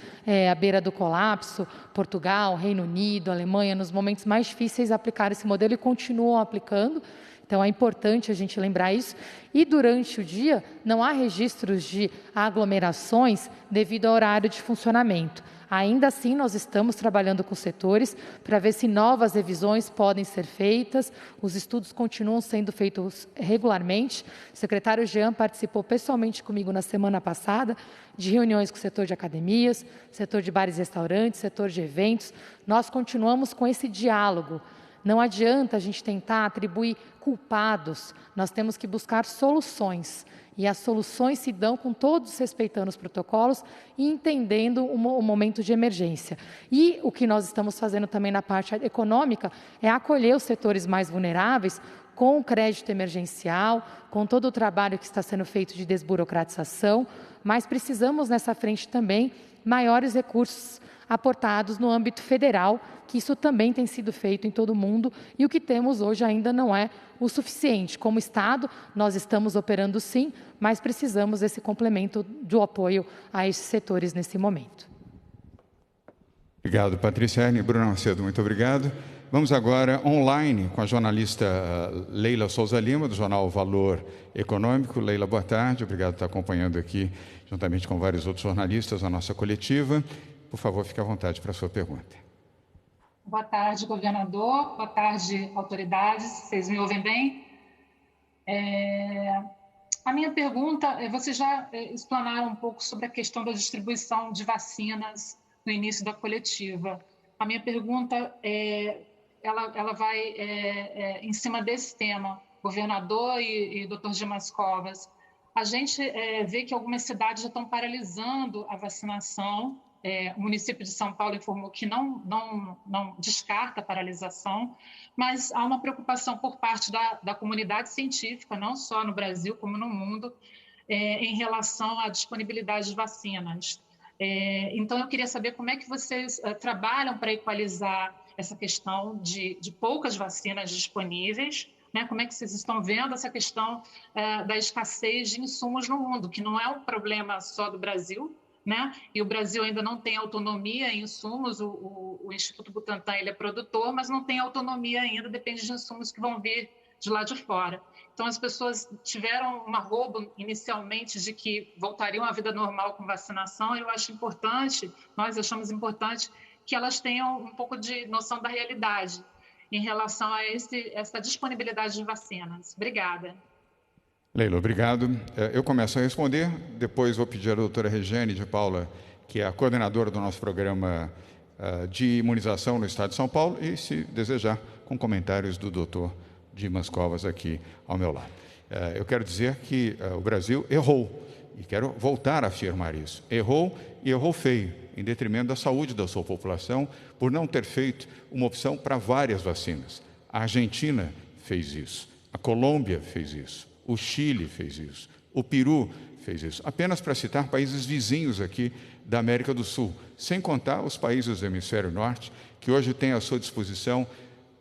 à beira do colapso, Portugal, Reino Unido, Alemanha, nos momentos mais difíceis aplicaram esse modelo e continuam aplicando. Então, é importante a gente lembrar isso. E durante o dia, não há registros de aglomerações devido ao horário de funcionamento. Ainda assim, nós estamos trabalhando com os setores para ver se novas revisões podem ser feitas. Os estudos continuam sendo feitos regularmente. O secretário Jean participou pessoalmente comigo na semana passada de reuniões com o setor de academias, setor de bares e restaurantes, setor de eventos. Nós continuamos com esse diálogo. Não adianta a gente tentar atribuir culpados, nós temos que buscar soluções. E as soluções se dão com todos respeitando os protocolos e entendendo o momento de emergência. E o que nós estamos fazendo também na parte econômica é acolher os setores mais vulneráveis com o crédito emergencial, com todo o trabalho que está sendo feito de desburocratização, mas precisamos nessa frente também maiores recursos aportados no âmbito federal, que isso também tem sido feito em todo o mundo e o que temos hoje ainda não é o suficiente. Como Estado, nós estamos operando sim, mas precisamos desse complemento do apoio a esses setores nesse momento. Obrigado, Patrícia Heller. Bruno Macedo, muito obrigado. Vamos agora online com a jornalista Leila Souza Lima, do jornal Valor Econômico. Leila, boa tarde. Obrigado por estar acompanhando aqui, juntamente com vários outros jornalistas, a nossa coletiva. Por favor, fique à vontade para a sua pergunta. Boa tarde, governador. Boa tarde, autoridades. Vocês me ouvem bem? A minha pergunta, vocês já explanaram um pouco sobre a questão da distribuição de vacinas no início da coletiva. A minha pergunta é ela vai em cima desse tema, governador e doutor Dimas Covas. A gente vê que algumas cidades já estão paralisando a vacinação. O município de São Paulo informou que não descarta a paralisação, mas há uma preocupação por parte da comunidade científica, não só no Brasil como no mundo, em relação à disponibilidade de vacinas. Então, eu queria saber como é que vocês trabalham para equalizar essa questão de poucas vacinas disponíveis, né? Como é que vocês estão vendo essa questão da escassez de insumos no mundo, que não é um problema só do Brasil, né? E o Brasil ainda não tem autonomia em insumos, o Instituto Butantan ele é produtor, mas não tem autonomia ainda, depende de insumos que vão vir de lá de fora. Então, as pessoas tiveram um arrobo inicialmente de que voltariam à vida normal com vacinação. Eu acho importante, nós achamos importante que elas tenham um pouco de noção da realidade em relação a essa disponibilidade de vacinas. Obrigada. Leila, obrigado. Eu começo a responder, depois vou pedir à doutora Regiane de Paula, que é a coordenadora do nosso programa de imunização no estado de São Paulo, e, se desejar, com comentários do doutor Dimas Covas aqui ao meu lado. Eu quero dizer que o Brasil errou, e quero voltar a afirmar isso. Errou e errou feio, em detrimento da saúde da sua população, por não ter feito uma opção para várias vacinas. A Argentina fez isso, a Colômbia fez isso, o Chile fez isso, o Peru fez isso, apenas para citar países vizinhos aqui da América do Sul, sem contar os países do hemisfério norte, que hoje têm à sua disposição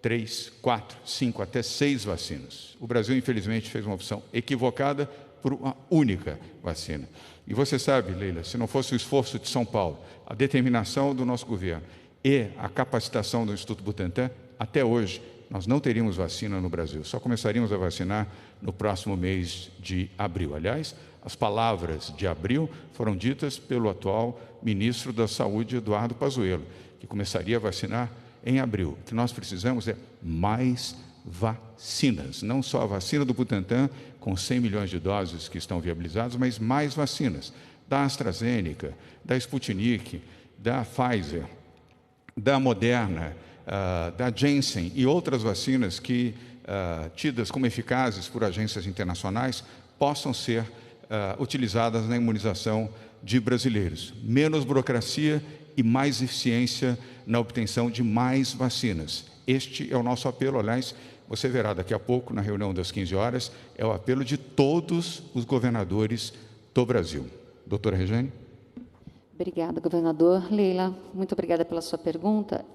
3, 4, 5, até 6 vacinas. O Brasil, infelizmente, fez uma opção equivocada por uma única vacina. E você sabe, Leila, se não fosse o esforço de São Paulo, a determinação do nosso governo e a capacitação do Instituto Butantan, até hoje, nós não teríamos vacina no Brasil. Só começaríamos a vacinar no próximo mês de abril. Aliás, as palavras de abril foram ditas pelo atual ministro da Saúde, Eduardo Pazuello, que começaria a vacinar em abril. O que nós precisamos é mais vacinas, não só a vacina do Butantan, com 100 milhões de doses que estão viabilizadas, mas mais vacinas, da AstraZeneca, da Sputnik, da Pfizer, da Moderna, da Janssen e outras vacinas que, tidas como eficazes por agências internacionais, possam ser utilizadas na imunização de brasileiros. Menos burocracia e mais eficiência na obtenção de mais vacinas. Este é o nosso apelo, aliás, você verá daqui a pouco, na reunião das 15 horas, é o apelo de todos os governadores do Brasil. Doutora Regiane? Obrigada, governador. Leila, muito obrigada pela sua pergunta.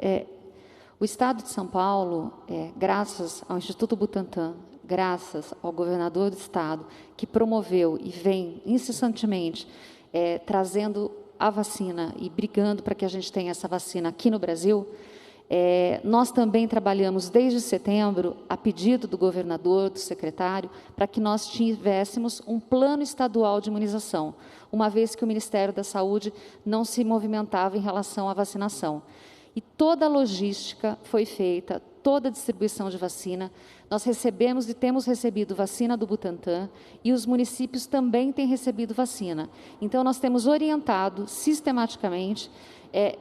O Estado de São Paulo, graças ao Instituto Butantan, graças ao governador do Estado, que promoveu e vem incessantemente trazendo a vacina e brigando para que a gente tenha essa vacina aqui no Brasil, nós também trabalhamos desde setembro, a pedido do governador, do secretário, para que nós tivéssemos um plano estadual de imunização, uma vez que o Ministério da Saúde não se movimentava em relação à vacinação. E toda a logística foi feita, toda a distribuição de vacina. Nós recebemos e temos recebido vacina do Butantan e os municípios também têm recebido vacina. Então, nós temos orientado sistematicamente.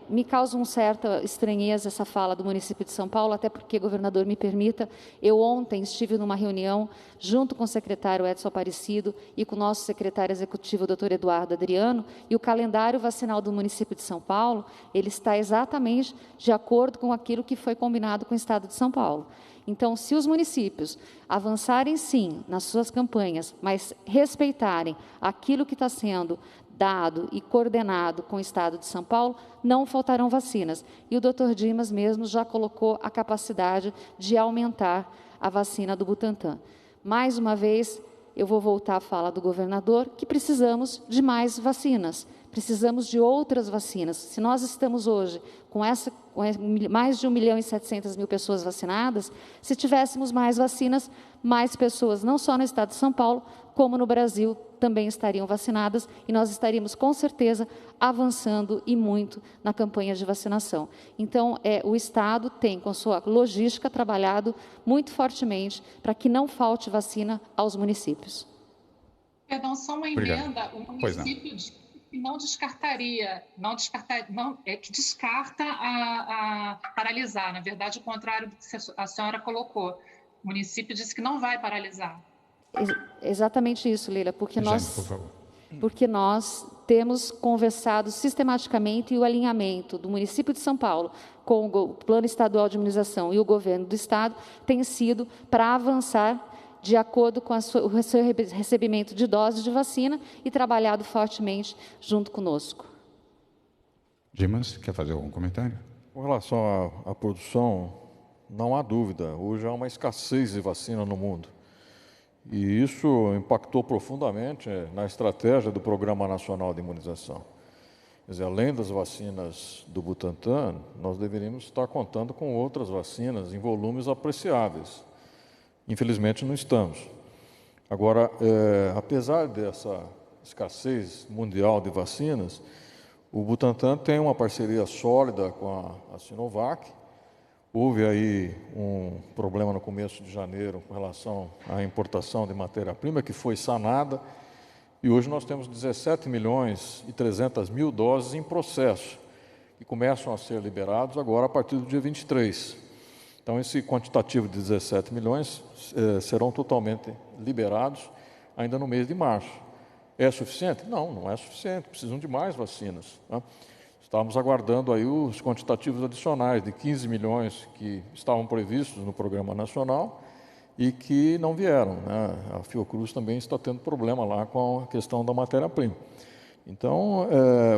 Me causa uma certa estranheza essa fala do município de São Paulo, até porque, governador, me permita, eu ontem estive numa reunião junto com o secretário Edson Aparecido e com o nosso secretário executivo, doutor Eduardo Adriano, e o calendário vacinal do município de São Paulo, ele está exatamente de acordo com aquilo que foi combinado com o Estado de São Paulo. Então, se os municípios avançarem, sim, nas suas campanhas, mas respeitarem aquilo que está sendo dado e coordenado com o Estado de São Paulo, não faltarão vacinas. E o doutor Dimas mesmo já colocou a capacidade de aumentar a vacina do Butantan. Mais uma vez, eu vou voltar à fala do governador, que precisamos de mais vacinas, precisamos de outras vacinas. Se nós estamos hoje com mais de 1.700.000 pessoas vacinadas, se tivéssemos mais vacinas, mais pessoas, não só no estado de São Paulo, como no Brasil, também estariam vacinadas e nós estaríamos, com certeza, avançando e muito na campanha de vacinação. Então, o Estado tem, com sua logística, trabalhado muito fortemente para que não falte vacina aos municípios. Perdão, só uma emenda. O município que não descartaria, que descarta a paralisar. Na verdade, o contrário do que a senhora colocou. O município disse que não vai paralisar. Exatamente isso, Leila, porque Jane, por favor. porque nós temos conversado sistematicamente e o alinhamento do município de São Paulo com o Plano Estadual de Imunização e o governo do Estado tem sido para avançar de acordo com o seu recebimento de doses de vacina e trabalhado fortemente junto conosco. Dimas, quer fazer algum comentário? Com relação à produção, não há dúvida, hoje há uma escassez de vacina no mundo. E isso impactou profundamente na estratégia do Programa Nacional de Imunização. Quer dizer, além das vacinas do Butantan, nós deveríamos estar contando com outras vacinas em volumes apreciáveis. Infelizmente, não estamos. Agora, apesar dessa escassez mundial de vacinas, o Butantan tem uma parceria sólida com a Sinovac. Houve aí um problema no começo de janeiro com relação à importação de matéria-prima, que foi sanada, e hoje nós temos 17.300.000 doses em processo, que começam a ser liberados agora a partir do dia 23. Então, esse quantitativo de 17 milhões serão totalmente liberados ainda no mês de março. É suficiente? Não, não é suficiente, precisam de mais vacinas, né? Estávamos aguardando aí os quantitativos adicionais de 15 milhões que estavam previstos no Programa Nacional e que não vieram, né? A Fiocruz também está tendo problema lá com a questão da matéria-prima. Então,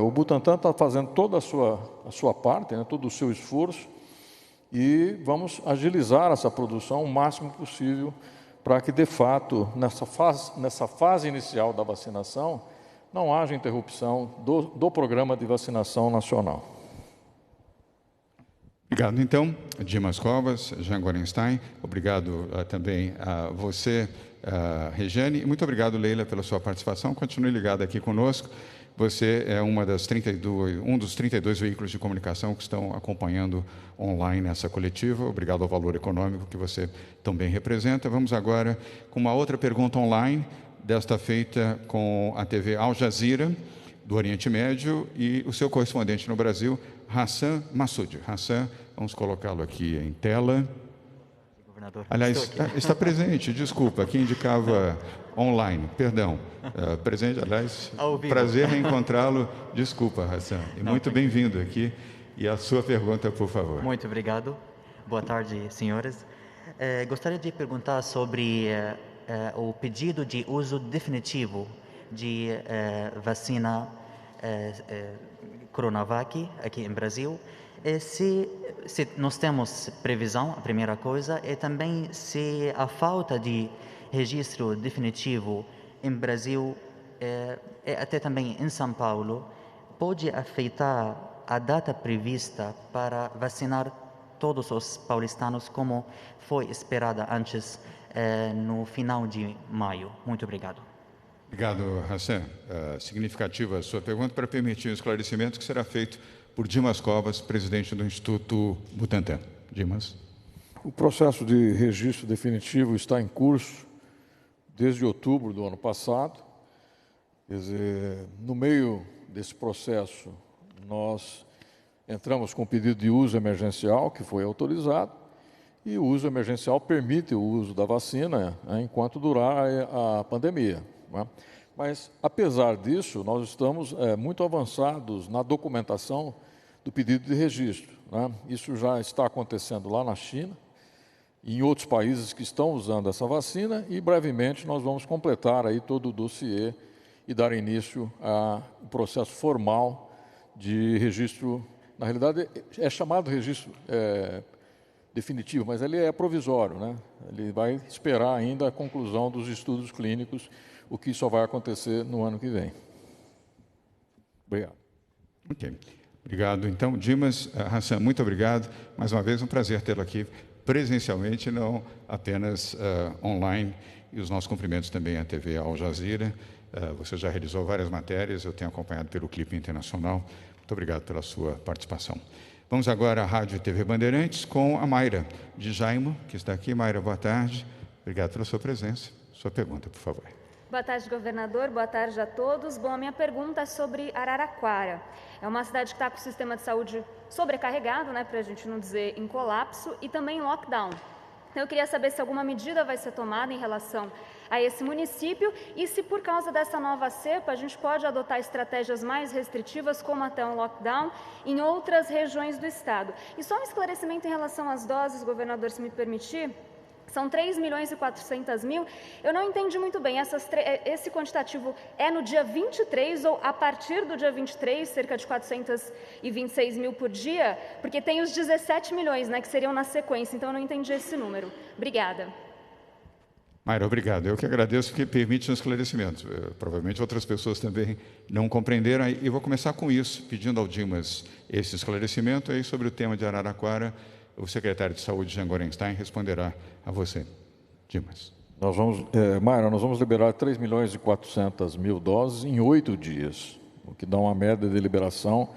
o Butantan está fazendo toda a sua parte, né? Todo o seu esforço, e vamos agilizar essa produção o máximo possível para que, de fato, nessa fase inicial da vacinação, não haja interrupção do programa de vacinação nacional. Obrigado, então, Dimas Covas, Jean Gorenstein. Obrigado também a você, Regiane. E muito obrigado, Leila, pela sua participação. Continue ligado aqui conosco. Você é um dos 32 veículos de comunicação que estão acompanhando online essa coletiva. Obrigado ao valor econômico que você também representa. Vamos agora com uma outra pergunta online, desta feita com a TV Al Jazeera, do Oriente Médio, e o seu correspondente no Brasil, Hassan Massoud. Hassan, vamos colocá-lo aqui em tela. Aliás, está presente, desculpa, aqui indicava online, perdão. Presente, aliás, prazer reencontrá-lo. Desculpa, Hassan. E muito bem-vindo aqui. E a sua pergunta, por favor. Muito obrigado. Boa tarde, senhores. Gostaria de perguntar sobre o pedido de uso definitivo de vacina Coronavac aqui em Brasil. Se nós temos previsão, a primeira coisa, e também se a falta de registro definitivo em Brasil e até também em São Paulo pode afetar a data prevista para vacinar todos os paulistanos como foi esperada antes no final de maio. Muito obrigado. Obrigado, Hassan. Significativa a sua pergunta para permitir um esclarecimento que será feito por Dimas Covas, presidente do Instituto Butantan. Dimas. O processo de registro definitivo está em curso desde outubro do ano passado. Quer dizer, no meio desse processo, nós entramos com um pedido de uso emergencial, que foi autorizado, e o uso emergencial permite o uso da vacina, né, enquanto durar a pandemia, né? Mas, apesar disso, nós estamos muito avançados na documentação do pedido de registro, né? Isso já está acontecendo lá na China, em outros países que estão usando essa vacina, e brevemente nós vamos completar aí todo o dossiê e dar início ao processo formal de registro. Na realidade, é chamado registro definitivo, mas ele é provisório, né? Ele vai esperar ainda a conclusão dos estudos clínicos, o que só vai acontecer no ano que vem. Obrigado. Ok. Obrigado. Então, Dimas, Hassan, muito obrigado. Mais uma vez, um prazer tê-lo aqui presencialmente, não apenas online. E os nossos cumprimentos também à TV Al Jazeera. Você já realizou várias matérias, eu tenho acompanhado pelo Clipe Internacional. Muito obrigado pela sua participação. Vamos agora à Rádio e TV Bandeirantes com a Mayra de Jaimo, que está aqui. Mayra, boa tarde. Obrigado pela sua presença. Sua pergunta, por favor. Boa tarde, governador. Boa tarde a todos. Bom, a minha pergunta é sobre Araraquara. É uma cidade que está com o sistema de saúde sobrecarregado, né, para a gente não dizer em colapso, e também em lockdown. Então, eu queria saber se alguma medida vai ser tomada em relação a esse município e se, por causa dessa nova cepa, a gente pode adotar estratégias mais restritivas, como até um lockdown, em outras regiões do estado. E só um esclarecimento em relação às doses, governador, se me permitir. São 3.400.000. Eu não entendi muito bem, esse quantitativo é no dia 23 ou a partir do dia 23, cerca de 426 mil por dia? Porque tem os 17 milhões, né, que seriam na sequência, então eu não entendi esse número. Obrigada. Mayra, obrigado. Eu que agradeço que permite um esclarecimento. Provavelmente outras pessoas também não compreenderam. E vou começar com isso, pedindo ao Dimas esse esclarecimento aí sobre o tema de Araraquara. O secretário de Saúde, Jean Gorenstein, responderá a você. Dimas. Mayra, nós vamos liberar 3.400.000 doses em 8 dias, o que dá uma média de liberação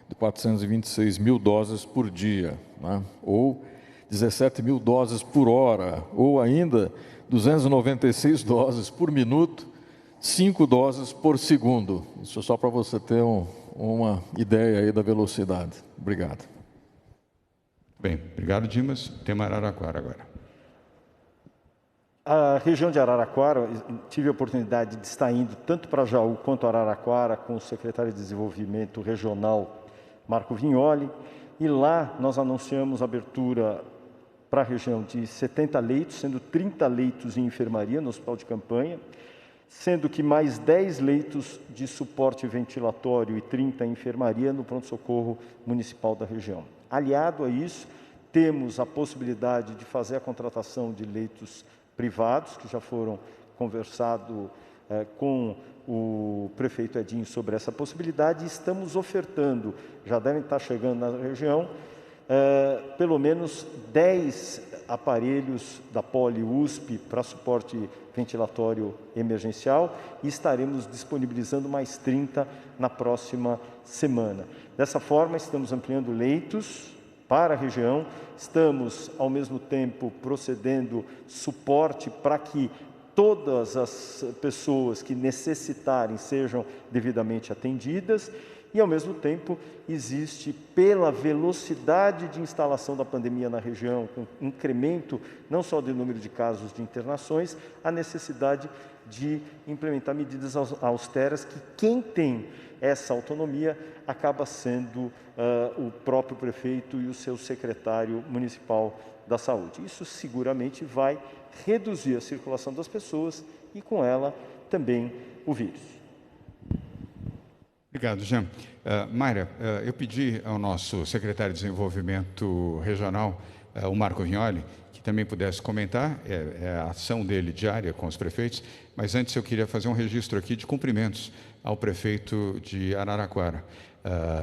de 426 mil doses por dia, né? Ou 17 mil doses por hora, ou ainda 296 doses por minuto, 5 doses por segundo. Isso só para você ter uma ideia aí da velocidade. Obrigado. Bem, obrigado, Dimas. Tema Araraquara agora. A região de Araraquara, tive a oportunidade de estar indo tanto para Jaú quanto Araraquara com o secretário de Desenvolvimento Regional, Marco Vignoli, e lá nós anunciamos a abertura para a região de 70 leitos, sendo 30 leitos em enfermaria no hospital de campanha, sendo que mais 10 leitos de suporte ventilatório e 30 em enfermaria no pronto-socorro municipal da região. Aliado a isso, temos a possibilidade de fazer a contratação de leitos privados, que já foram conversado com o prefeito Edinho sobre essa possibilidade, e estamos ofertando, já devem estar chegando na região, pelo menos 10 aparelhos da Poli-USP para suporte ventilatório emergencial e estaremos disponibilizando mais 30 na próxima semana. Dessa forma, estamos ampliando leitos para a região, estamos, ao mesmo tempo, procedendo suporte para que todas as pessoas que necessitarem sejam devidamente atendidas e, ao mesmo tempo, existe, pela velocidade de instalação da pandemia na região, com incremento não só do número de casos de internações, a necessidade de implementar medidas austeras que quem tem essa autonomia acaba sendo o próprio prefeito e o seu secretário municipal da saúde. Isso seguramente vai reduzir a circulação das pessoas e, com ela, também o vírus. Obrigado, Jean. Mayra, eu pedi ao nosso secretário de Desenvolvimento Regional, o Marco Vignoli, que também pudesse comentar a ação dele diária com os prefeitos, mas antes eu queria fazer um registro aqui de cumprimentos ao prefeito de Araraquara,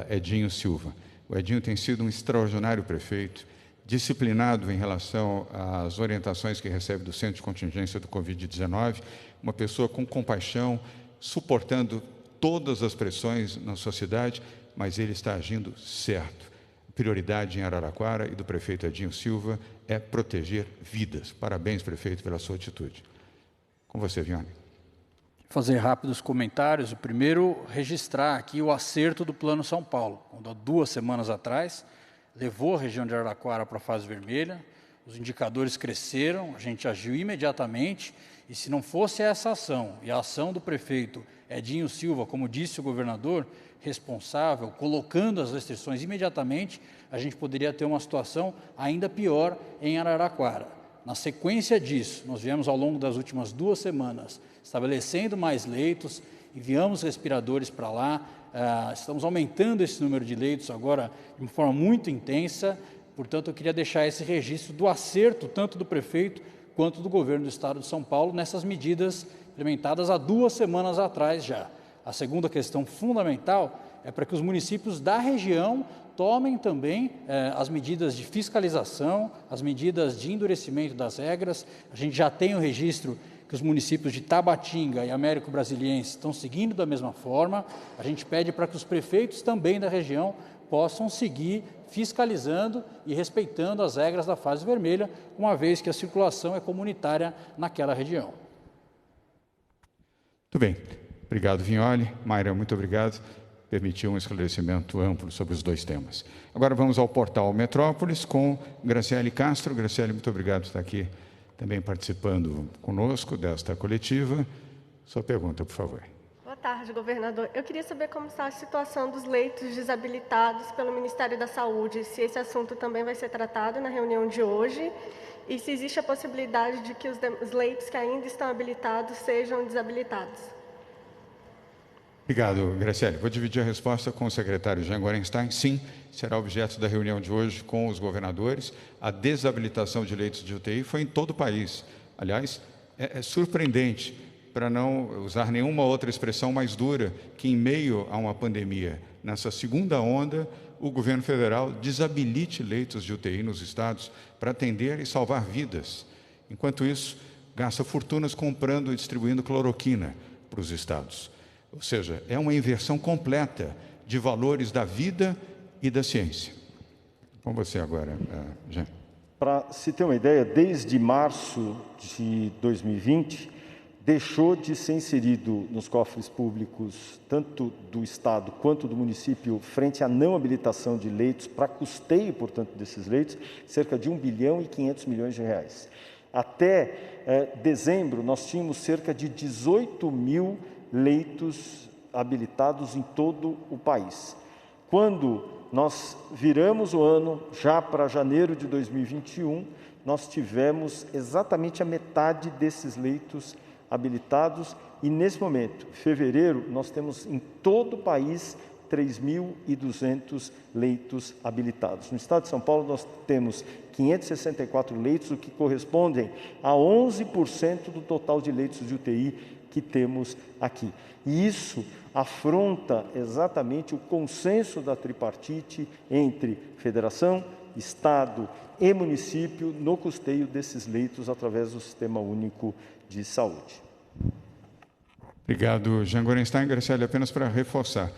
Edinho Silva. O Edinho tem sido um extraordinário prefeito, disciplinado em relação às orientações que recebe do Centro de Contingência do Covid-19, uma pessoa com compaixão, suportando todas as pressões na sociedade, mas ele está agindo certo. A prioridade em Araraquara e do prefeito Edinho Silva é proteger vidas. Parabéns, prefeito, pela sua atitude. Com você, Vignoli. Fazer rápidos comentários. O primeiro, registrar aqui o acerto do Plano São Paulo, quando há 2 semanas atrás levou a região de Araraquara para a fase vermelha, os indicadores cresceram, a gente agiu imediatamente, e se não fosse essa ação, e a ação do prefeito Edinho Silva, como disse o governador, responsável, colocando as restrições imediatamente, a gente poderia ter uma situação ainda pior em Araraquara. Na sequência disso, nós viemos ao longo das últimas 2 semanas estabelecendo mais leitos, enviamos respiradores para lá, estamos aumentando esse número de leitos agora de uma forma muito intensa. Portanto, eu queria deixar esse registro do acerto tanto do prefeito quanto do governo do Estado de São Paulo nessas medidas implementadas há 2 semanas atrás já. A segunda questão fundamental é para que os municípios da região tomem também as medidas de fiscalização, as medidas de endurecimento das regras. A gente já tem o registro que os municípios de Tabatinga e Américo Brasiliense estão seguindo da mesma forma. A gente pede para que os prefeitos também da região possam seguir fiscalizando e respeitando as regras da fase vermelha, uma vez que a circulação é comunitária naquela região. Muito bem. Obrigado, Vignoli. Mayra, muito obrigado. Permitiu um esclarecimento amplo sobre os dois temas. Agora vamos ao portal Metrópolis com Graciele Castro. Graciele, muito obrigado por estar aqui também participando conosco desta coletiva. Sua pergunta, por favor. Boa tarde, governador. Eu queria saber como está a situação dos leitos desabilitados pelo Ministério da Saúde, se esse assunto também vai ser tratado na reunião de hoje e se existe a possibilidade de que os leitos que ainda estão habilitados sejam desabilitados. Obrigado, Graciele. Vou dividir a resposta com o secretário Jean Gorenstein. Sim, será objeto da reunião de hoje com os governadores. A desabilitação de leitos de UTI foi em todo o país. Aliás, é surpreendente, para não usar nenhuma outra expressão mais dura, que em meio a uma pandemia, nessa segunda onda, o governo federal desabilite leitos de UTI nos estados para atender e salvar vidas. Enquanto isso, gasta fortunas comprando e distribuindo cloroquina para os estados. Ou seja, é uma inversão completa de valores da vida e da ciência. Com você agora, Jean. Para se ter uma ideia, desde março de 2020, deixou de ser inserido nos cofres públicos, tanto do Estado quanto do município, frente à não habilitação de leitos, para custeio, portanto, desses leitos, cerca de 1 bilhão e 500 milhões de reais. Até dezembro, nós tínhamos cerca de 18 mil leitos habilitados em todo o país. Quando nós viramos o ano, já para janeiro de 2021, nós tivemos exatamente a metade desses leitos habilitados e, nesse momento, fevereiro, nós temos em todo o país 3.200 leitos habilitados. No estado de São Paulo, nós temos 564 leitos, o que correspondem a 11% do total de leitos de UTI que temos aqui. E isso afronta exatamente o consenso da tripartite entre federação, Estado e município no custeio desses leitos através do Sistema Único de Saúde. Obrigado, Jean Gorenstein. Graciele, apenas para reforçar,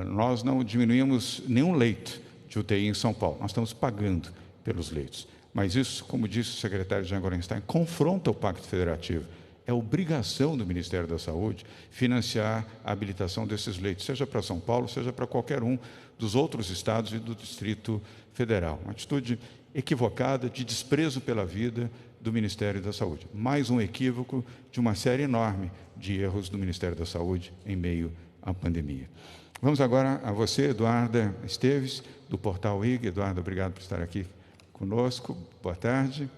nós não diminuímos nenhum leito de UTI em São Paulo, nós estamos pagando pelos leitos. Mas isso, como disse o secretário Jean Gorenstein, confronta o Pacto Federativo. É obrigação do Ministério da Saúde financiar a habilitação desses leitos, seja para São Paulo, seja para qualquer um dos outros estados e do Distrito Federal. Uma atitude equivocada, de desprezo pela vida do Ministério da Saúde. Mais um equívoco de uma série enorme de erros do Ministério da Saúde em meio à pandemia. Vamos agora a você, Eduarda Esteves, do Portal IG. Eduarda, obrigado por estar aqui conosco. Boa tarde.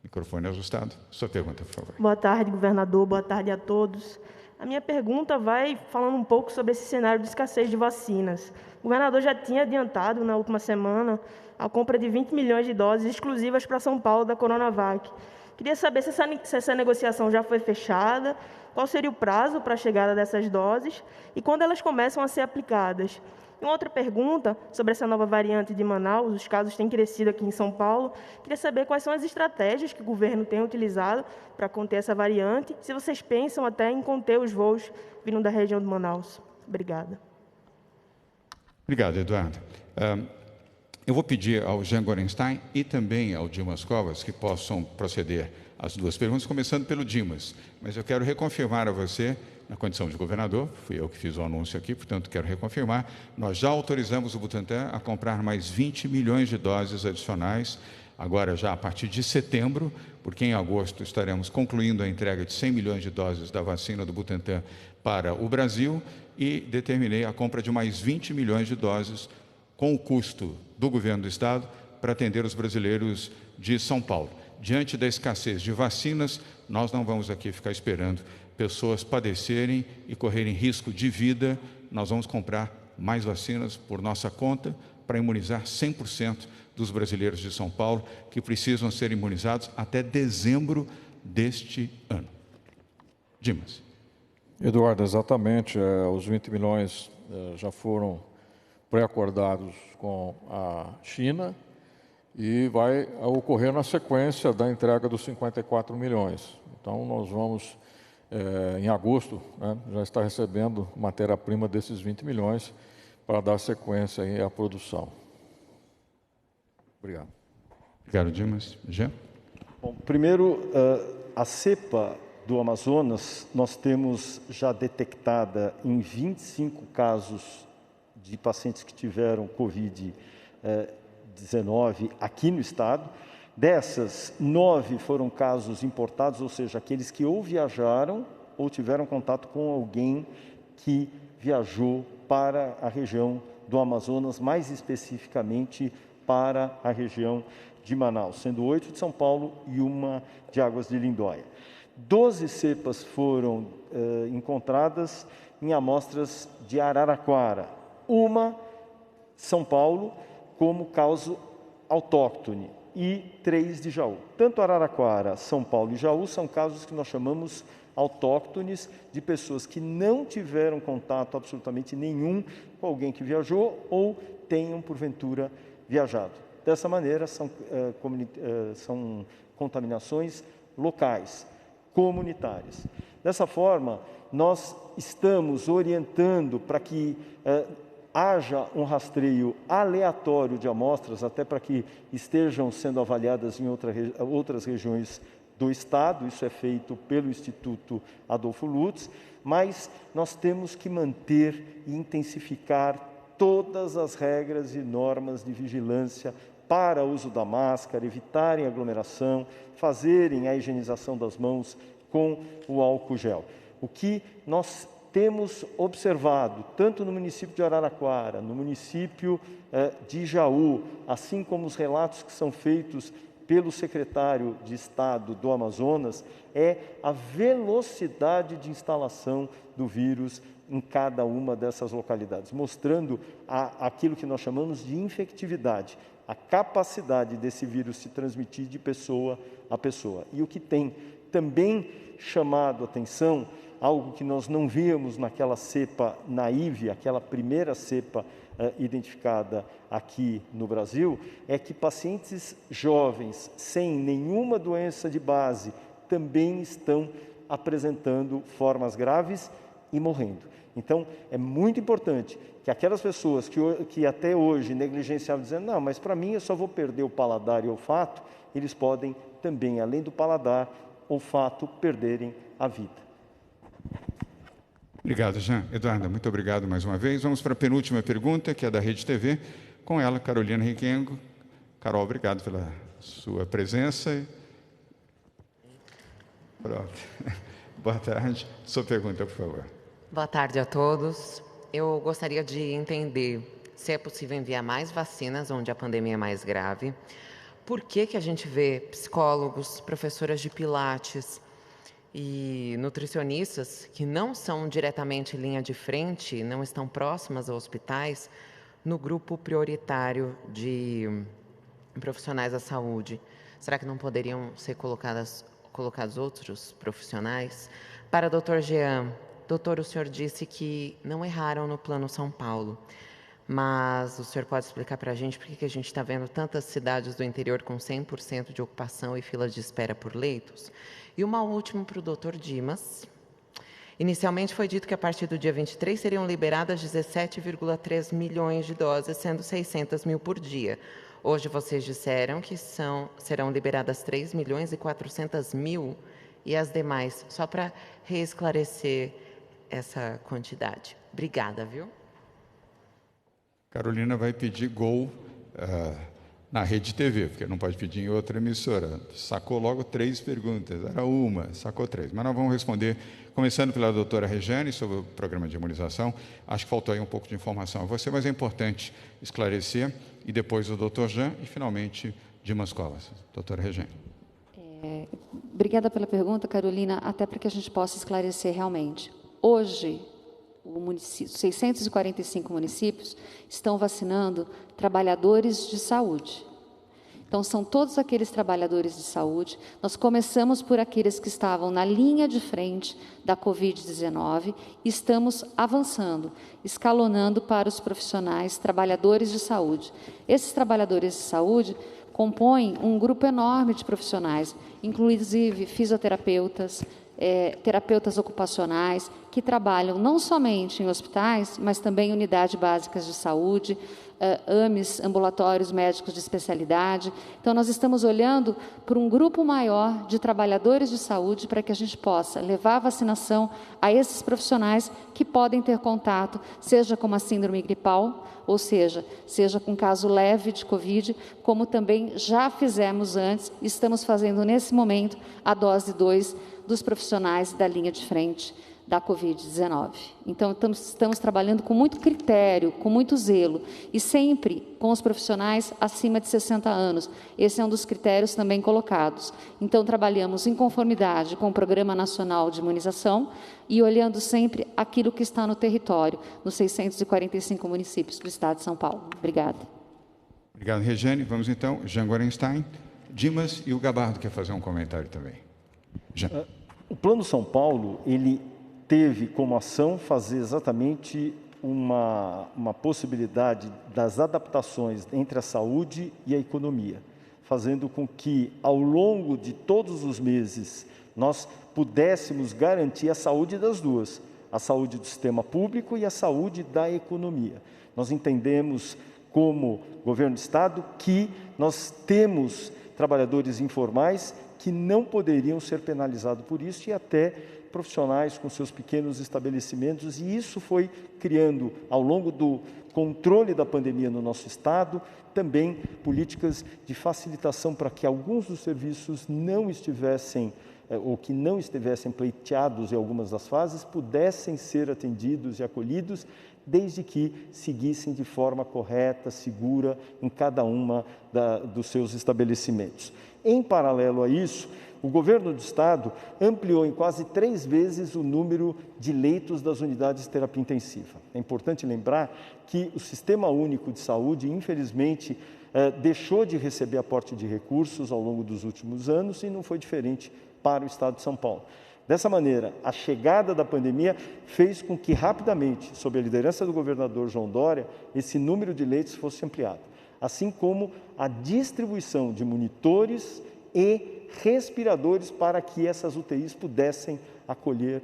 Microfone ajustado. Sua pergunta, por favor. Boa tarde, governador. Boa tarde a todos. A minha pergunta vai falando um pouco sobre esse cenário de escassez de vacinas. O governador já tinha adiantado, na última semana, a compra de 20 milhões de doses exclusivas para São Paulo da Coronavac. Queria saber se essa negociação já foi fechada, qual seria o prazo para a chegada dessas doses e quando elas começam a ser aplicadas. Uma outra pergunta sobre essa nova variante de Manaus, os casos têm crescido aqui em São Paulo. Queria saber quais são as estratégias que o governo tem utilizado para conter essa variante, se vocês pensam até em conter os voos vindo da região de Manaus. Obrigada. Obrigado, Eduardo. Eu vou pedir ao Jean Gorenstein e também ao Dimas Covas que possam proceder às duas perguntas, começando pelo Dimas. Mas eu quero reconfirmar a você, na condição de governador, fui eu que fiz o anúncio aqui, portanto, quero reconfirmar, nós já autorizamos o Butantan a comprar mais 20 milhões de doses adicionais, agora já a partir de setembro, porque em agosto estaremos concluindo a entrega de 100 milhões de doses da vacina do Butantan para o Brasil e determinei a compra de mais 20 milhões de doses com o custo do governo do Estado para atender os brasileiros de São Paulo. Diante da escassez de vacinas, nós não vamos aqui ficar esperando pessoas padecerem e correrem risco de vida. Nós vamos comprar mais vacinas por nossa conta para imunizar 100% dos brasileiros de São Paulo que precisam ser imunizados até dezembro deste ano. Dimas. Eduardo, exatamente. Os 20 milhões já foram pré-acordados com a China e vai ocorrer na sequência da entrega dos 54 milhões. Então, nós vamos, em agosto, já estar recebendo matéria-prima desses 20 milhões para dar sequência aí à produção. Obrigado. Obrigado, Dimas. Jean? Bom, primeiro, a cepa do Amazonas, nós temos já detectada em 25 casos de pacientes que tiveram Covid-19 aqui no estado. Dessas, 9 foram casos importados, ou seja, aqueles que ou viajaram ou tiveram contato com alguém que viajou para a região do Amazonas, mais especificamente para a região de Manaus, sendo 8 de São Paulo e 1 de Águas de Lindóia. 12 cepas foram encontradas em amostras de Araraquara, 1 São Paulo como caso autóctone e 3 de Jaú. Tanto Araraquara, São Paulo e Jaú são casos que nós chamamos autóctones, de pessoas que não tiveram contato absolutamente nenhum com alguém que viajou ou tenham, porventura, viajado. Dessa maneira, são contaminações locais, comunitárias. Dessa forma, nós estamos orientando para que haja um rastreio aleatório de amostras, até para que estejam sendo avaliadas em outras regiões do estado. Isso é feito pelo Instituto Adolfo Lutz, mas nós temos que manter e intensificar todas as regras e normas de vigilância para o uso da máscara, evitarem aglomeração, fazerem a higienização das mãos com o álcool gel. O que nós temos observado, tanto no município de Araraquara, no município de Jaú, assim como os relatos que são feitos pelo secretário de Estado do Amazonas, é a velocidade de instalação do vírus em cada uma dessas localidades, mostrando aquilo que nós chamamos de infectividade, a capacidade desse vírus se transmitir de pessoa a pessoa. E o que tem também chamado a atenção, algo que nós não víamos naquela cepa naive, aquela primeira cepa identificada aqui no Brasil, é que pacientes jovens sem nenhuma doença de base também estão apresentando formas graves e morrendo. Então, é muito importante que aquelas pessoas que até hoje negligenciavam, dizendo, não, mas para mim eu só vou perder o paladar e o olfato, eles podem também, além do paladar, olfato, perderem a vida. Obrigado, Jean. Eduarda, muito obrigado mais uma vez. Vamos para a penúltima pergunta, que é da Rede TV. Com ela, Carolina Riquengo. Carol, obrigado pela sua presença. Pronto. Boa tarde. Sua pergunta, por favor. Boa tarde a todos. Eu gostaria de entender se é possível enviar mais vacinas onde a pandemia é mais grave. Por que a gente vê psicólogos, professoras de pilates e nutricionistas que não são diretamente linha de frente, não estão próximas aos hospitais, no grupo prioritário de profissionais da saúde? Será que não poderiam ser colocados outros profissionais? Para o Dr. Jean, doutor, o senhor disse que não erraram no Plano São Paulo, mas o senhor pode explicar para a gente por que a gente está vendo tantas cidades do interior com 100% de ocupação e filas de espera por leitos? E uma última para o Dr. Dimas. Inicialmente foi dito que a partir do dia 23 seriam liberadas 17,3 milhões de doses, sendo 600 mil por dia. Hoje vocês disseram que serão liberadas 3 milhões e 400 mil e as demais, só para reesclarecer essa quantidade. Obrigada, viu? Carolina vai pedir gol na Rede TV, porque não pode pedir em outra emissora. Sacou logo 3 perguntas, era uma, sacou 3. Mas nós vamos responder, começando pela doutora Regiane, sobre o programa de imunização. Acho que faltou aí um pouco de informação a você, mas é importante esclarecer, e depois o doutor Jean, e finalmente Dimas Covas. Doutora Regiane. Obrigada pela pergunta, Carolina, até para que a gente possa esclarecer realmente. Hoje, 645 municípios estão vacinando trabalhadores de saúde. Então, são todos aqueles trabalhadores de saúde. Nós começamos por aqueles que estavam na linha de frente da Covid-19 e estamos avançando, escalonando para os profissionais, trabalhadores de saúde. Esses trabalhadores de saúde compõem um grupo enorme de profissionais, inclusive fisioterapeutas, terapeutas ocupacionais, que trabalham não somente em hospitais, mas também em unidades básicas de saúde, AMEs, ambulatórios médicos de especialidade. Então, nós estamos olhando para um grupo maior de trabalhadores de saúde para que a gente possa levar a vacinação a esses profissionais que podem ter contato, seja com a síndrome gripal, ou seja com caso leve de Covid, como também já fizemos antes, estamos fazendo nesse momento a dose 2 dos profissionais da linha de frente da Covid-19. Então, estamos trabalhando com muito critério, com muito zelo, e sempre com os profissionais acima de 60 anos. Esse é um dos critérios também colocados. Então, trabalhamos em conformidade com o Programa Nacional de Imunização e olhando sempre aquilo que está no território, nos 645 municípios do Estado de São Paulo. Obrigada. Obrigado, Regiane. Vamos então, Jean Gorenstein, Dimas e o Gabardo quer fazer um comentário também. Jean. O Plano São Paulo, ele teve como ação fazer exatamente uma possibilidade das adaptações entre a saúde e a economia, fazendo com que, ao longo de todos os meses, nós pudéssemos garantir a saúde das duas, a saúde do sistema público e a saúde da economia. Nós entendemos, como governo do Estado, que nós temos trabalhadores informais que não poderiam ser penalizados por isso e até profissionais com seus pequenos estabelecimentos, e isso foi criando, ao longo do controle da pandemia no nosso Estado, também políticas de facilitação para que alguns dos serviços não estivessem, ou que não estivessem pleiteados em algumas das fases, pudessem ser atendidos e acolhidos, desde que seguissem de forma correta, segura, em cada uma dos seus estabelecimentos. Em paralelo a isso, o governo do Estado ampliou em quase 3 vezes o número de leitos das unidades de terapia intensiva. É importante lembrar que o Sistema Único de Saúde, infelizmente, deixou de receber aporte de recursos ao longo dos últimos anos e não foi diferente para o Estado de São Paulo. Dessa maneira, a chegada da pandemia fez com que rapidamente, sob a liderança do governador João Dória, esse número de leitos fosse ampliado, assim como a distribuição de monitores e respiradores para que essas UTIs pudessem acolher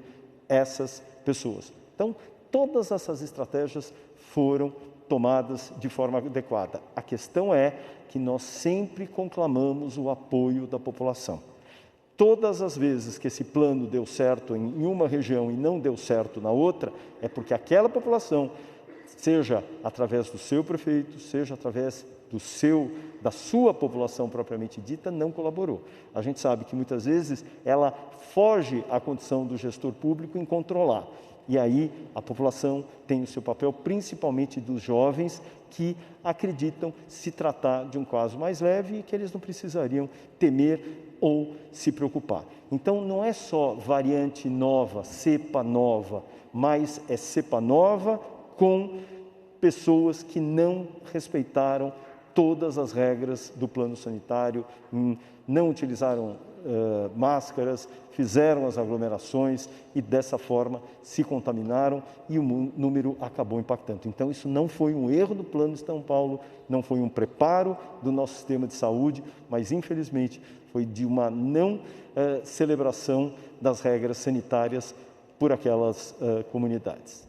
essas pessoas. Então, todas essas estratégias foram tomadas de forma adequada. A questão é que nós sempre conclamamos o apoio da população. Todas as vezes que esse plano deu certo em uma região e não deu certo na outra, é porque aquela população, seja através do seu prefeito, seja através da sua população propriamente dita, não colaborou. A gente sabe que muitas vezes ela foge à condição do gestor público em controlar. E aí a população tem o seu papel, principalmente dos jovens que acreditam se tratar de um caso mais leve e que eles não precisariam temer ou se preocupar. Então não é só variante nova, cepa nova, mas é cepa nova com pessoas que não respeitaram todas as regras do plano sanitário, não utilizaram máscaras, fizeram as aglomerações e dessa forma se contaminaram e o número acabou impactando. Então isso não foi um erro do Plano de São Paulo, não foi um preparo do nosso sistema de saúde, mas infelizmente foi de uma não celebração das regras sanitárias por aquelas comunidades.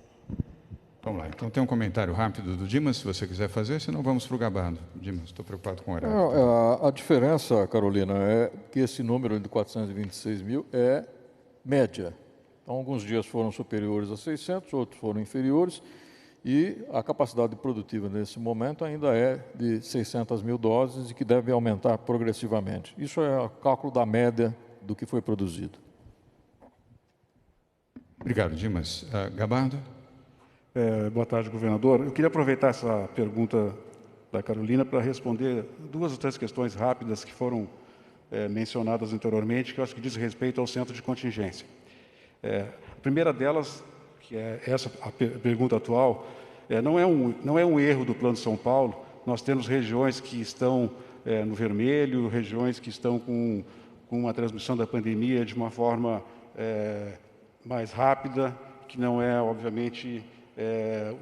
Vamos lá, então tem um comentário rápido do Dimas, se você quiser fazer, senão vamos para o Gabardo. Dimas, estou preocupado com o horário. Não, a diferença, Carolina, é que esse número de 426 mil é média. Então, alguns dias foram superiores a 600, outros foram inferiores, e a capacidade produtiva nesse momento ainda é de 600 mil doses e que deve aumentar progressivamente. Isso é o cálculo da média do que foi produzido. Obrigado, Dimas. Gabardo? Boa tarde, governador. Eu queria aproveitar essa pergunta da Carolina para responder 2 ou 3 questões rápidas que foram mencionadas anteriormente, que eu acho que diz respeito ao centro de contingência. A primeira delas, que é essa a pergunta atual, não é um erro do Plano São Paulo. Nós temos regiões que estão no vermelho, regiões que estão com uma transmissão da pandemia de uma forma mais rápida, que não é, obviamente,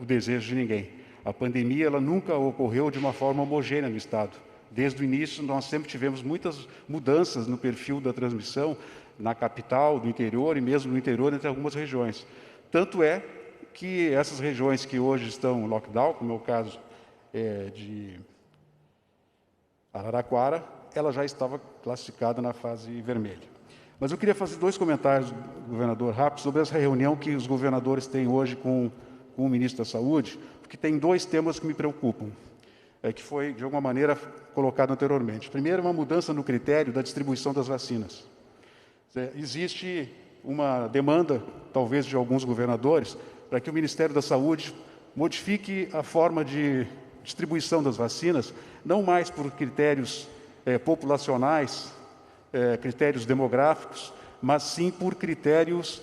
o desejo de ninguém. A pandemia ela nunca ocorreu de uma forma homogênea no Estado. Desde o início, nós sempre tivemos muitas mudanças no perfil da transmissão na capital, no interior e mesmo no interior entre algumas regiões. Tanto é que essas regiões que hoje estão em lockdown, como é o caso de Araraquara, ela já estava classificada na fase vermelha. Mas eu queria fazer 2 comentários, governador, rápidos, sobre essa reunião que os governadores têm hoje com o ministro da Saúde, porque tem 2 temas que me preocupam, que foi, de alguma maneira, colocado anteriormente. Primeiro, uma mudança no critério da distribuição das vacinas. Existe uma demanda, talvez, de alguns governadores, para que o Ministério da Saúde modifique a forma de distribuição das vacinas, não mais por critérios populacionais, critérios demográficos, mas sim por critérios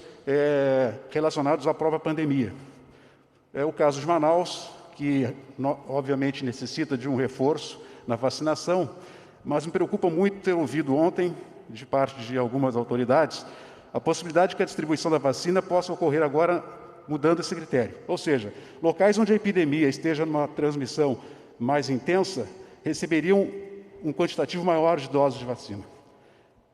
relacionados à própria pandemia. É o caso de Manaus, que obviamente necessita de um reforço na vacinação, mas me preocupa muito ter ouvido ontem, de parte de algumas autoridades, a possibilidade de que a distribuição da vacina possa ocorrer agora mudando esse critério. Ou seja, locais onde a epidemia esteja numa transmissão mais intensa, receberiam um quantitativo maior de doses de vacina.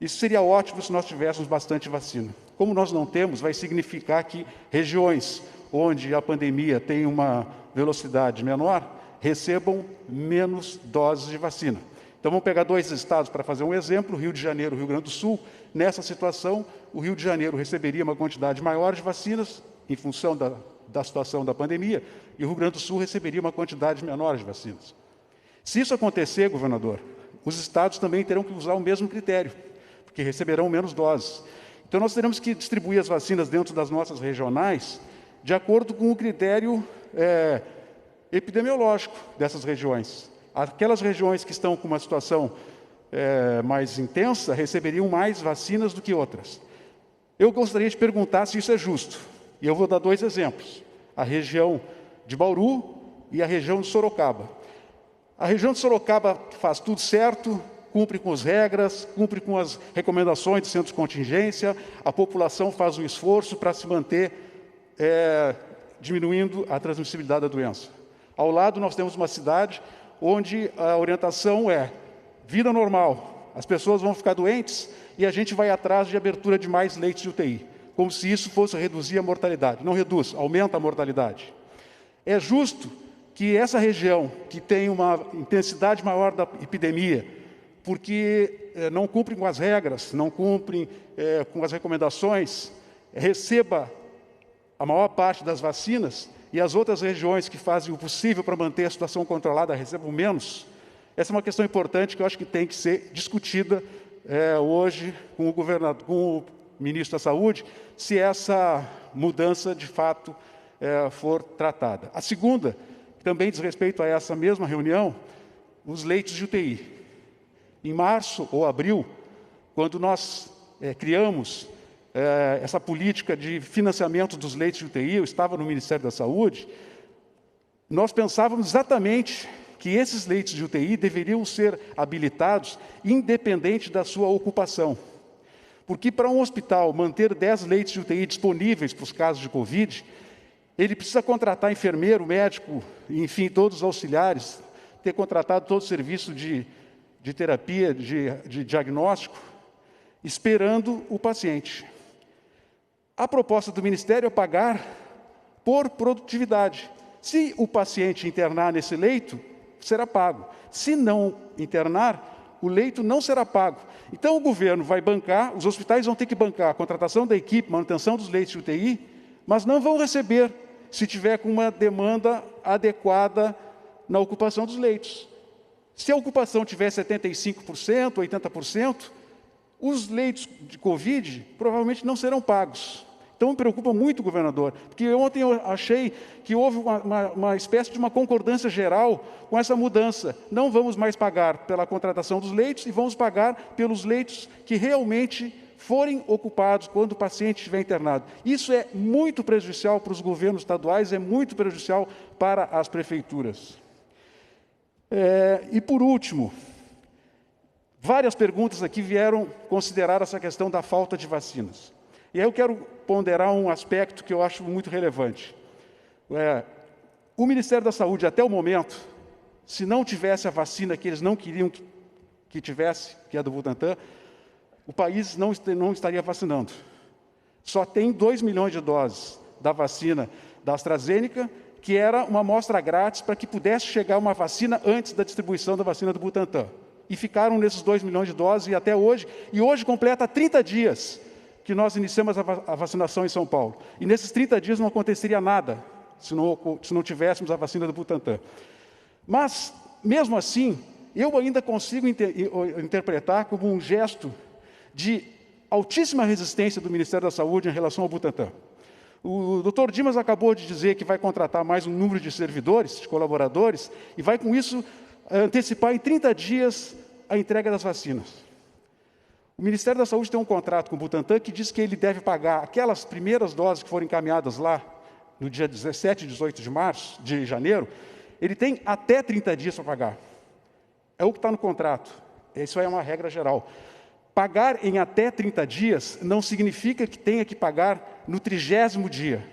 Isso seria ótimo se nós tivéssemos bastante vacina. Como nós não temos, vai significar que regiões onde a pandemia tem uma velocidade menor, recebam menos doses de vacina. Então, vamos pegar 2 estados para fazer um exemplo, Rio de Janeiro e Rio Grande do Sul. Nessa situação, o Rio de Janeiro receberia uma quantidade maior de vacinas, em função da situação da pandemia, e o Rio Grande do Sul receberia uma quantidade menor de vacinas. Se isso acontecer, governador, os estados também terão que usar o mesmo critério, porque receberão menos doses. Então, nós teremos que distribuir as vacinas dentro das nossas regionais de acordo com o critério epidemiológico dessas regiões. Aquelas regiões que estão com uma situação mais intensa receberiam mais vacinas do que outras. Eu gostaria de perguntar se isso é justo. E eu vou dar 2 exemplos. A região de Bauru e a região de Sorocaba. A região de Sorocaba faz tudo certo, cumpre com as regras, cumpre com as recomendações do centro de contingência, a população faz um esforço para se manter diminuindo a transmissibilidade da doença. Ao lado, nós temos uma cidade onde a orientação é vida normal, as pessoas vão ficar doentes e a gente vai atrás de abertura de mais leitos de UTI, como se isso fosse reduzir a mortalidade. Não reduz, aumenta a mortalidade. É justo que essa região, que tem uma intensidade maior da epidemia, porque não cumprem com as regras, não cumprem com as recomendações, receba a maior parte das vacinas e as outras regiões que fazem o possível para manter a situação controlada recebam menos. Essa é uma questão importante que eu acho que tem que ser discutida hoje com o governador, com o ministro da Saúde, se essa mudança de fato for tratada. A segunda, também diz respeito a essa mesma reunião, os leitos de UTI. Em março ou abril, quando nós criamos essa política de financiamento dos leitos de UTI, eu estava no Ministério da Saúde, nós pensávamos exatamente que esses leitos de UTI deveriam ser habilitados independente da sua ocupação. Porque para um hospital manter 10 leitos de UTI disponíveis para os casos de Covid, ele precisa contratar enfermeiro, médico, enfim, todos os auxiliares, ter contratado todo o serviço de terapia, de diagnóstico, esperando o paciente. A proposta do Ministério é pagar por produtividade. Se o paciente internar nesse leito, será pago. Se não internar, o leito não será pago. Então, o governo vai bancar, os hospitais vão ter que bancar a contratação da equipe, manutenção dos leitos de UTI, mas não vão receber se tiver com uma demanda adequada na ocupação dos leitos. Se a ocupação tiver 75%, 80%, os leitos de Covid provavelmente não serão pagos. Então, me preocupa muito, governador, porque ontem eu achei que houve uma espécie de uma concordância geral com essa mudança. Não vamos mais pagar pela contratação dos leitos e vamos pagar pelos leitos que realmente forem ocupados quando o paciente estiver internado. Isso é muito prejudicial para os governos estaduais, é muito prejudicial para as prefeituras. E, por último, várias perguntas aqui vieram considerar essa questão da falta de vacinas. E aí eu quero ponderar um aspecto que eu acho muito relevante. O Ministério da Saúde, até o momento, se não tivesse a vacina que eles não queriam que tivesse, que é do Butantan, o país não estaria vacinando. Só tem 2 milhões de doses da vacina da AstraZeneca, que era uma amostra grátis para que pudesse chegar uma vacina antes da distribuição da vacina do Butantan. E ficaram nesses 2 milhões de doses e até hoje, e hoje completa 30 dias que nós iniciamos a vacinação em São Paulo. E nesses 30 dias não aconteceria nada se não tivéssemos a vacina do Butantan. Mas, mesmo assim, eu ainda consigo interpretar como um gesto de altíssima resistência do Ministério da Saúde em relação ao Butantan. O Dr. Dimas acabou de dizer que vai contratar mais um número de servidores, de colaboradores, e vai, com isso, antecipar em 30 dias a entrega das vacinas. O Ministério da Saúde tem um contrato com o Butantan que diz que ele deve pagar aquelas primeiras doses que foram encaminhadas lá no dia 17 e 18 de janeiro, ele tem até 30 dias para pagar. É o que está no contrato. Isso é uma regra geral. Pagar em até 30 dias não significa que tenha que pagar no 30º dia.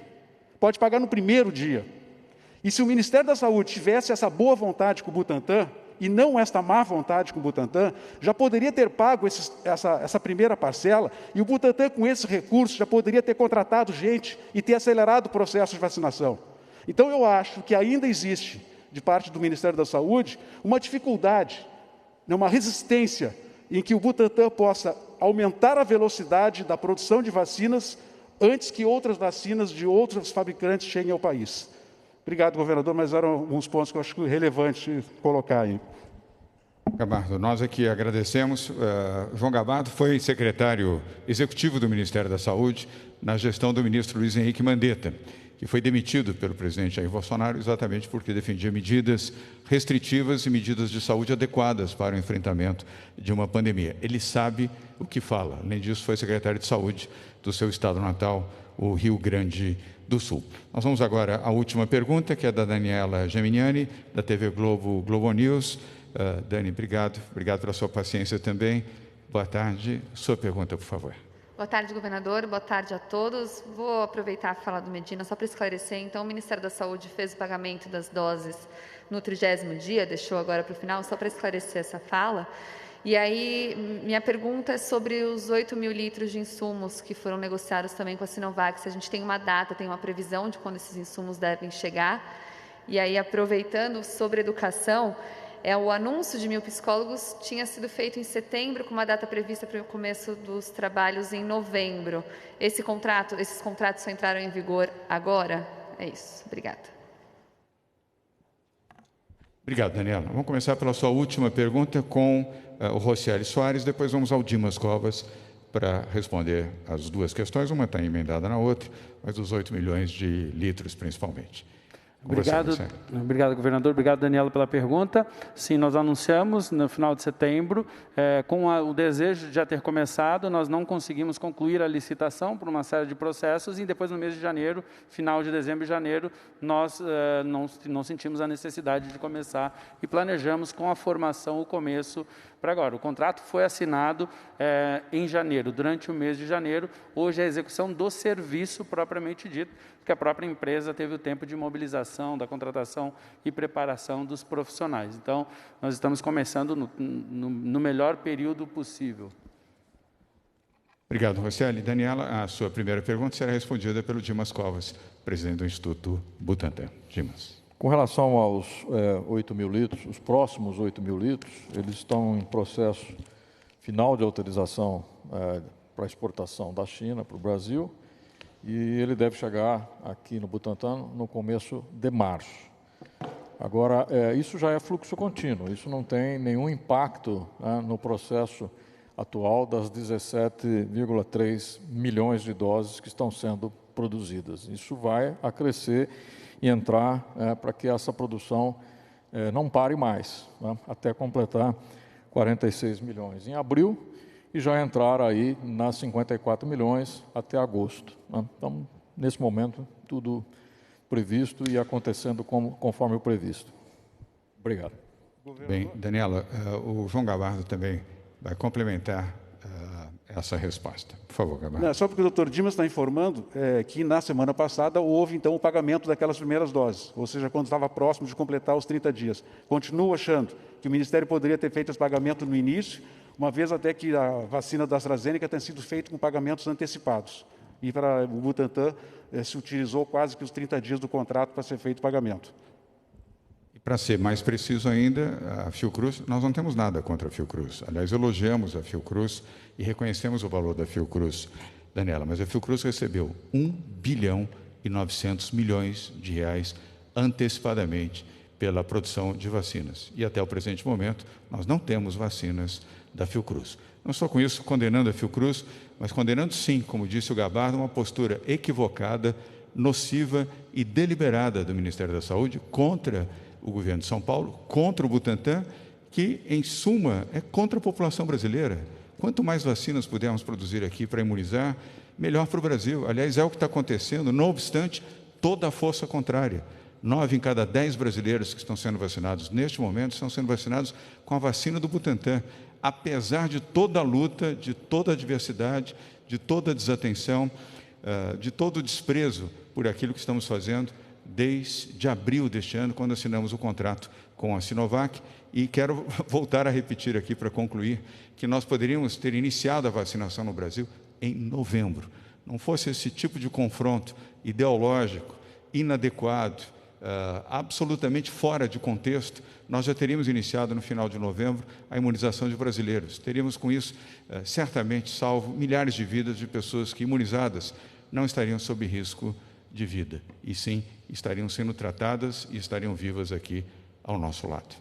Pode pagar no 1º dia. E se o Ministério da Saúde tivesse essa boa vontade com o Butantan, e não esta má vontade com o Butantan, já poderia ter pago essa primeira parcela, e o Butantan, com esse recurso, já poderia ter contratado gente e ter acelerado o processo de vacinação. Então, eu acho que ainda existe, de parte do Ministério da Saúde, uma dificuldade, uma resistência em que o Butantan possa aumentar a velocidade da produção de vacinas antes que outras vacinas de outros fabricantes cheguem ao país. Obrigado, governador, mas eram alguns pontos que eu acho relevante colocar aí. Gabardo, nós aqui agradecemos. João Gabardo foi secretário executivo do Ministério da Saúde na gestão do ministro Luiz Henrique Mandetta, que foi demitido pelo presidente Jair Bolsonaro exatamente porque defendia medidas restritivas e medidas de saúde adequadas para o enfrentamento de uma pandemia. Ele sabe o que fala. Além disso, foi secretário de saúde do seu estado natal, o Rio Grande do Sul. Nós vamos agora à última pergunta, que é da Daniela Geminiani, da TV Globo News. Dani, obrigado pela sua paciência também. Boa tarde. Sua pergunta, por favor. Boa tarde, governador. Boa tarde a todos. Vou aproveitar a fala do Medina só para esclarecer. Então, o Ministério da Saúde fez o pagamento das doses no 30º dia, deixou agora para o final, só para esclarecer essa fala. E aí, minha pergunta é sobre os 8 mil litros de insumos que foram negociados também com a Sinovac. Se a gente tem uma data, tem uma previsão de quando esses insumos devem chegar. E aí, aproveitando sobre educação, o anúncio de 1.000 psicólogos tinha sido feito em setembro, com uma data prevista para o começo dos trabalhos em novembro. Esses contratos só entraram em vigor agora? É isso. Obrigada. Obrigado, Daniela. Vamos começar pela sua última pergunta com o Rocieli Soares, depois vamos ao Dimas Covas para responder as duas questões. Uma está emendada na outra, mas os 8 milhões de litros principalmente. Obrigado, governador. Obrigado, Daniela, pela pergunta. Sim, nós anunciamos no final de setembro, com o desejo de já ter começado, nós não conseguimos concluir a licitação por uma série de processos e depois no mês de janeiro, final de dezembro e janeiro, nós não sentimos a necessidade de começar e planejamos com a formação o começo para agora. O contrato foi assinado em janeiro, durante o mês de janeiro. Hoje é a execução do serviço propriamente dito, porque a própria empresa teve o tempo de mobilização, da contratação e preparação dos profissionais. Então, nós estamos começando no melhor período possível. Obrigado, Rocieli. Daniela, a sua primeira pergunta será respondida pelo Dimas Covas, presidente do Instituto Butantan. Dimas. Com relação aos 8 mil litros, os próximos 8 mil litros, eles estão em processo final de autorização para exportação da China para o Brasil, e ele deve chegar aqui no Butantan no começo de março. Agora, isso já é fluxo contínuo, isso não tem nenhum impacto no processo atual das 17,3 milhões de doses que estão sendo produzidas. Isso vai a crescer e entrar para que essa produção não pare mais, até completar 46 milhões em abril, e já entrar aí nas 54 milhões até agosto. Então, nesse momento, tudo previsto e acontecendo conforme o previsto. Obrigado. Bem, Daniela, o João Gabardo também vai complementar essa resposta. Por favor, Gabardo. Não, só porque o Dr. Dimas está informando que na semana passada houve, então, o pagamento daquelas primeiras doses, ou seja, quando estava próximo de completar os 30 dias. Continuo achando que o Ministério poderia ter feito esse pagamento no início, uma vez até que a vacina da AstraZeneca tenha sido feita com pagamentos antecipados. E para o Butantan se utilizou quase que os 30 dias do contrato para ser feito o pagamento. Para ser mais preciso ainda, a Fiocruz, nós não temos nada contra a Fiocruz. Aliás, elogiamos a Fiocruz e reconhecemos o valor da Fiocruz, Daniela, mas a Fiocruz recebeu 1 bilhão e 900 milhões de reais antecipadamente pela produção de vacinas. E até o presente momento, nós não temos vacinas da Fiocruz. Não estou com isso condenando a Fiocruz, mas condenando sim, como disse o Gabardo, uma postura equivocada, nociva e deliberada do Ministério da Saúde contra o governo de São Paulo, contra o Butantan, que, em suma, é contra a população brasileira. Quanto mais vacinas pudermos produzir aqui para imunizar, melhor para o Brasil. Aliás, é o que está acontecendo, não obstante toda a força contrária. 9 em cada 10 brasileiros que estão sendo vacinados neste momento estão sendo vacinados com a vacina do Butantan, apesar de toda a luta, de toda a adversidade, de toda a desatenção, de todo o desprezo por aquilo que estamos fazendo desde abril deste ano, quando assinamos o contrato com a Sinovac. E quero voltar a repetir aqui para concluir que nós poderíamos ter iniciado a vacinação no Brasil em novembro. Não fosse esse tipo de confronto ideológico, inadequado, absolutamente fora de contexto, nós já teríamos iniciado no final de novembro a imunização de brasileiros. Teríamos com isso, certamente, salvo milhares de vidas de pessoas que, imunizadas, não estariam sob risco de vida, e sim estariam sendo tratadas e estariam vivas aqui ao nosso lado.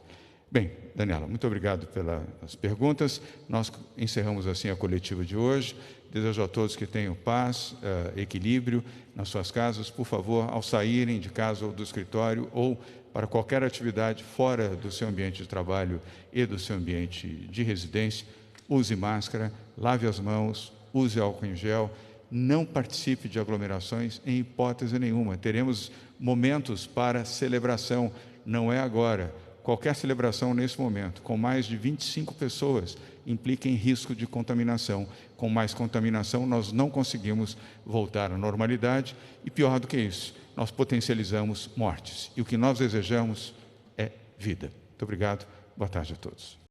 Bem, Daniela, muito obrigado pelas perguntas. Nós encerramos assim a coletiva de hoje. Desejo a todos que tenham paz, equilíbrio nas suas casas. Por favor, ao saírem de casa ou do escritório ou para qualquer atividade fora do seu ambiente de trabalho e do seu ambiente de residência, use máscara, lave as mãos, use álcool em gel, não participe de aglomerações em hipótese nenhuma. Teremos momentos para celebração, não é agora. Qualquer celebração nesse momento, com mais de 25 pessoas, implica em risco de contaminação. Com mais contaminação, nós não conseguimos voltar à normalidade e, pior do que isso, nós potencializamos mortes. E o que nós desejamos é vida. Muito obrigado. Boa tarde a todos.